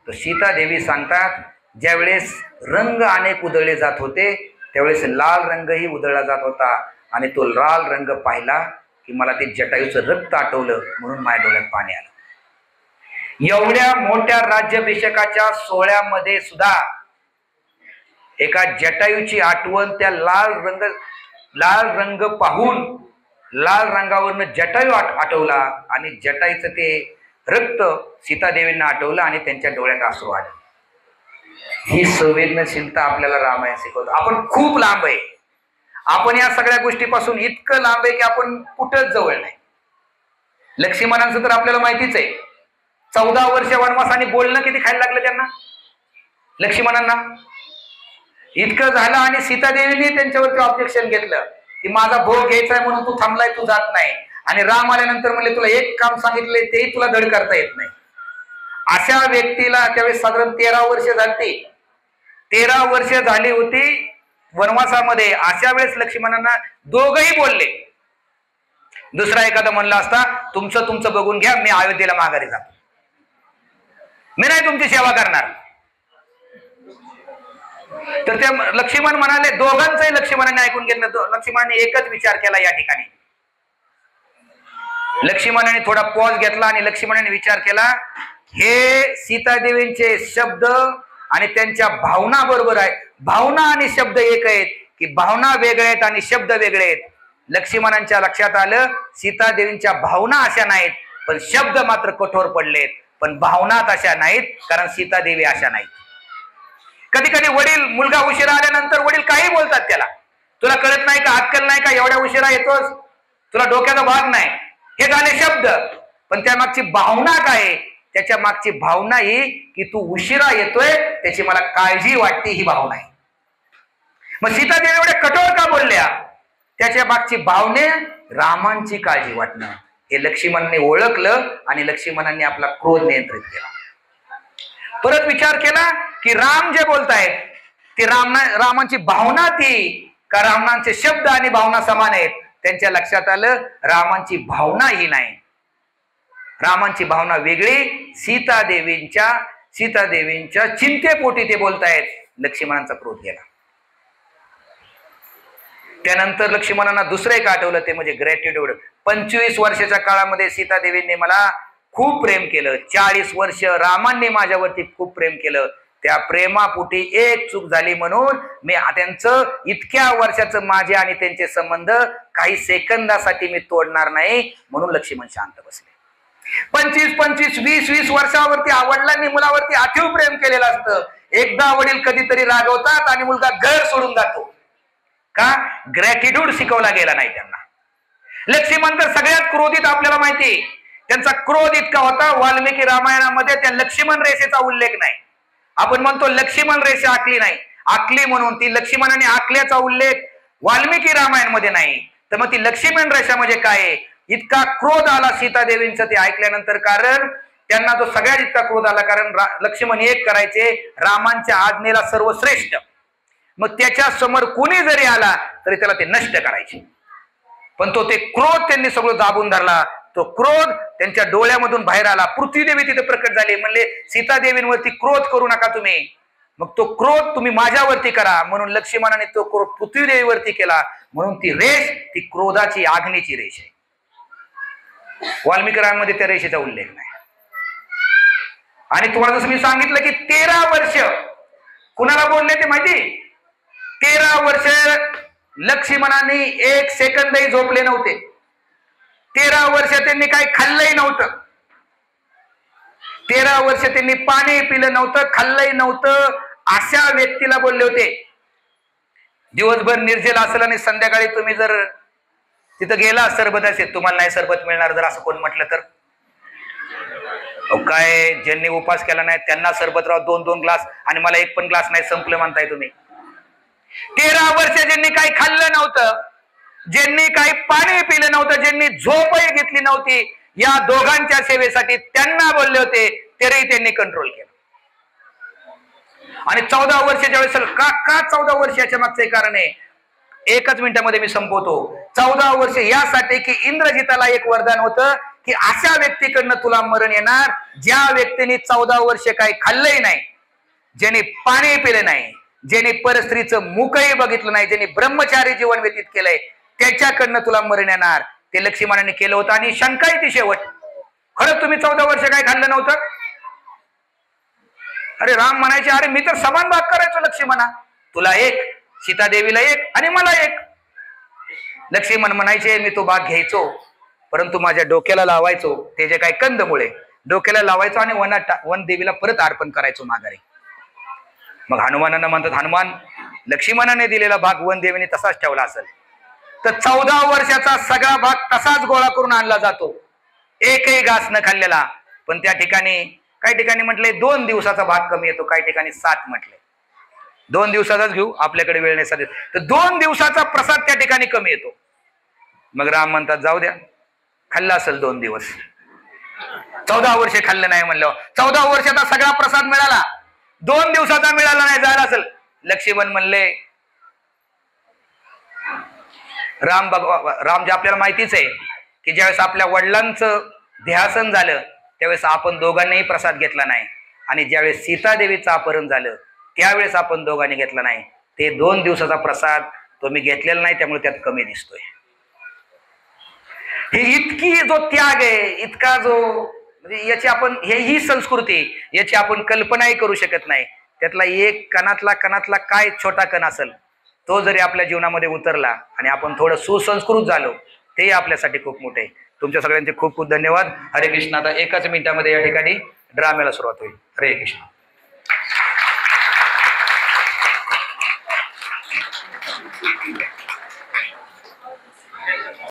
तर सीतादेवी सांगतात ज्यावेळेस रंग अनेक उधळले जात होते त्यावेळेस लाल रंगही उधळला जात होता, आणि तो लाल रंग पाहिला की मला ते जटायूचं रक्त आठवलं, म्हणून माझ्या डोळ्यात पाणी आलं. एवढ्या मोठ्या राज्याभिषेकाच्या सोहळ्यामध्ये सुद्धा एका जटायूची आठवण, त्या लाल रंग पाहून लाल रंगावरनं जटायू आठवला, आणि जटायूचं ते रक्त सीतादेवींना आठवलं आणि त्यांच्या डोळ्यात आसू आले. ही संवेदनशीलता आपल्याला रामायण शिकवतो. आपण खूप लांब आहे, आपण या सगळ्या गोष्टीपासून इतकं लांब आहे की आपण कुठंच जवळ नाही. लक्ष्मणांचं तर आपल्याला माहितीच आहे, 14 वर्ष वनवासाने बोलणं किती खायला लागलं त्यांना, लक्ष्मणांना. इतकं झालं आणि सीतादेवीने त्यांच्यावरती ऑब्जेक्शन घेतलं की माझा भोग घ्यायचा आहे म्हणून तू थांबलाय, तू जात नाही. आणि राम आल्यानंतर म्हणले तुला एक काम सांगितले तेही तुला धड करता येत नाही. अशा व्यक्तीला त्यावेळेस साधारण 13 वर्ष झाली, 13 वर्ष झाली होती वनवासामध्ये. अशा वेळेस लक्ष्मणांना दोघही बोलले. दुसरा एखादा म्हणला असता तुमचं तुमचं बघून घ्या, मी अयोध्येला माघारी जातो, मी नाही तुमची सेवा करणार. तर ते लक्ष्मण म्हणाले, दोघांचंही लक्ष्मणाने ऐकून घेतलं. लक्ष्मणाने एकच विचार केला या ठिकाणी. लक्ष्मणाने थोडा पॉज घेतला आणि लक्ष्मणाने विचार केला, हे सीतादेवींचे शब्द आणि त्यांच्या भावना बरोबर आहे. भावना आणि शब्द एक आहेत की भावना वेगळे आहेत आणि शब्द वेगळे आहेत. लक्ष्मणांच्या लक्षात आलं सीतादेवींच्या भावना अशा नाहीत, पण शब्द मात्र कठोर पडलेत. पण भावना तशा नाहीत, कारण सीतादेवी अशा नाहीत. कधी कधी वडील, मुलगा उशिरा आल्यानंतर वडील काही बोलतात त्याला, तुला कळत नाही का, अक्कल नाही का, एवढ्या उशिरा येतोस, तुला डोक्याचा भाग नाही, हे झाले शब्द. पण त्या मागची भावना काय, त्याच्या मागची भावना ही की तू उशिरा येतोय, त्याची मला काळजी वाटते, ही भावना आहे. मग सीतादेवी एवढ्या कठोर का बोलल्या, त्याच्या मागची भावने रामांची काळजी वाटणं हे लक्ष्मणाने ओळखलं आणि लक्ष्मणाने आपला क्रोध नियंत्रित केला. परत विचार केला की राम जे बोलतायत ते रामांची भावना ती का रामांचे शब्द आणि भावना समान आहेत. त्यांच्या लक्षात आलं रामांची भावना ही नाही, रामांची भावना वेगळी. सीतादेवींच्या चिंतेपोटी ते बोलतायत. लक्ष्मणांचा क्रोध गेला. त्यानंतर लक्ष्मणांना दुसरं एक आठवलं, ते म्हणजे ग्रॅटिट्यूड. 25 वर्षाच्या काळामध्ये सीतादेवींनी मला खूप प्रेम केलं, 40 वर्ष रामांनी माझ्यावरती खूप प्रेम केलं. त्या प्रेमापोटी एक चूक झाली म्हणून मी त्यांचं इतक्या वर्षाचं माझे आणि त्यांचे संबंध काही सेकंदासाठी मी तोडणार नाही, म्हणून लक्ष्मण शांत बसले. 25, 20 वर्षावरती वडिलांनी मुलावरती अतीव प्रेम केलेलं असतं. एकदा वडील कधीतरी रागवतात आणि मुलगा घर सोडून जातो का, ग्रॅटिट्यूड शिकवला गेला नाही त्यांना. लक्ष्मण तर सगळ्यात क्रोधित, आपल्याला माहिती त्यांचा क्रोध इतका होता. वाल्मिकी रामायणामध्ये त्या लक्ष्मण रेषेचा उल्लेख नाही. आपण म्हणतो लक्ष्मण रेषा आखली नाही, आखली म्हणून ती लक्ष्मणाने आखल्याचा उल्लेख वाल्मिकी रामायण मध्ये नाही. तर मग ती लक्ष्मण रेषा म्हणजे काय आहे? इतका क्रोध आला सीतादेवींचं ते ऐकल्यानंतर, कारण त्यांना तो सगळ्यात इतका क्रोध आला, कारण लक्ष्मण एक करायचे रामांच्या आज्ञेला सर्वश्रेष्ठ, मग त्याच्या समोर कुणी जरी आला तरी त्याला ते नष्ट करायचे. पण तो ते क्रोध त्यांनी सगळं दाबून धरला. तो क्रोध त्यांच्या डोळ्यामधून बाहेर आला. पृथ्वीदेवी तिथे प्रकट झाली, म्हणले सीतादेवींवरती क्रोध करू नका तुम्ही, मग तो क्रोध तुम्ही माझ्यावरती करा. म्हणून लक्ष्मणाने तो क्रोध पृथ्वीदेवीवरती केला. म्हणून ती रेष ती क्रोधाची आग्नीची रेष आहे. वाल्मिकी रामामध्ये त्या रेषेचा उल्लेख नाही. आणि तुम्हाला जसं मी सांगितलं की 13 वर्ष कुणाला बोलले ते माहिती? 13 वर्ष लक्ष्मणाने एक सेकंदही झोपले नव्हते. 13 वर्ष त्यांनी काही खाल्लंही नव्हतं. 13 वर्ष त्यांनी पाणी पिलं नव्हतं, खाल्लंही नव्हतं. अशा व्यक्तीला बोलले होते. दिवसभर निर्जल असेल आणि संध्याकाळी तुम्ही जर तिथं गेला सरबत असेल, तुम्हाला नाही सरबत मिळणार जर असं कोण म्हटलं तर? काय ज्यांनी उपास केला नाही त्यांना सरबतराव 2-2 ग्लास आणि मला एक पण ग्लास नाही, संपलं म्हणताय तुम्ही. 13 वर्ष ज्यांनी काही खाल्लं नव्हतं, ज्यांनी काही पाणी पिलं नव्हतं, ज्यांनी झोपही घेतली नव्हती, या दोघांच्या सेवेसाठी त्यांना बोलले होते, तरीही त्यांनी कंट्रोल केलं. आणि 14 वर्ष ज्यावेळेस का 14 वर्ष याच्या मागचे कारण आहे, एकच मिनिटामध्ये मी संपवतो. 14 वर्ष यासाठी की इंद्रजिताला एक वरदान होतं की अशा व्यक्तीकडनं तुला मरण येणार ज्या व्यक्तीने 14 वर्ष काही खाल्लंही नाही, ज्याने पाणी पिले नाही, ज्याने परस्त्रीचं मुखही बघितलं नाही, ज्याने ब्रह्मचारी जीवन व्यतीत केलंय, त्याच्याकडनं तुला मरण येणार. ते लक्ष्मणाने केलं होतं. आणि शंका ती शेवट, खरंच तुम्ही 14 वर्ष काही खाल्लं नव्हतं? अरे राम म्हणायचे, अरे मी तर समान भाग करायचो लक्ष्मणा, तुला एक, सीतादेवीला एक आणि मला एक. लक्ष्मण म्हणायचे मी तो भाग घ्यायचो, परंतु माझ्या डोक्याला लावायचो, ते जे काही कंदमुळे डोक्याला लावायचो आणि वन देवीला परत अर्पण करायचो माघारी. मग हनुमानांना म्हणतात, हनुमान लक्ष्मणाने दिलेला भाग वन देवीने तसाच ठेवला असेल. तर 14 वर्षाचा सगळा भाग तसाच गोळा करून आणला जातो, एकही घास न खाल्लेला. पण त्या ठिकाणी काही ठिकाणी म्हटले 2 दिवसाचा भाग कमी येतो, काही ठिकाणी 7 म्हटले. 2 दिवसाचाच घेऊ, आपल्याकडे वेळ नाही सध्या. तर 2 दिवसाचा प्रसाद त्या ठिकाणी कमी येतो. मग राम म्हणतात जाऊ द्या, खाल्ला असेल 2 दिवस, 14 वर्ष खाल्लं नाही म्हणलं. 14 वर्षाचा सगळा प्रसाद मिळाला, 2 दिवसाचा मिळाला नाही, झाला असेल. लक्ष्मण म्हणले, राम जे आपल्याला माहितीच आहे की ज्यावेळेस आपल्या वडिलांचं देहासन झालं त्यावेळेस आपण दोघांनीही प्रसाद घेतला नाही, आणि ज्यावेळेस सीतादेवीचं अपहरण झालं त्यावेळेस आपण दोघांनी घेतला नाही. ते 2 दिवसाचा प्रसाद तो मी घेतलेला नाही, त्यामुळे त्यात कमी दिसतोय. ही इतकी जो त्याग आहे, इतका जो म्हणजे याची आपण ही संस्कृती, याची आपण कल्पनाही करू शकत नाही. त्यातला एक कणातला काय छोटा कण असेल, तो जरी आपल्या जीवनामध्ये उतरला आणि आपण थोडं सुसंस्कृत झालो, तेही आपल्यासाठी खूप मोठे. तुमच्या सगळ्यांचे खूप खूप धन्यवाद. हरे कृष्ण. आता 1 मिनिटामध्ये या ठिकाणी ड्राम्याला सुरुवात होईल. हरे कृष्ण.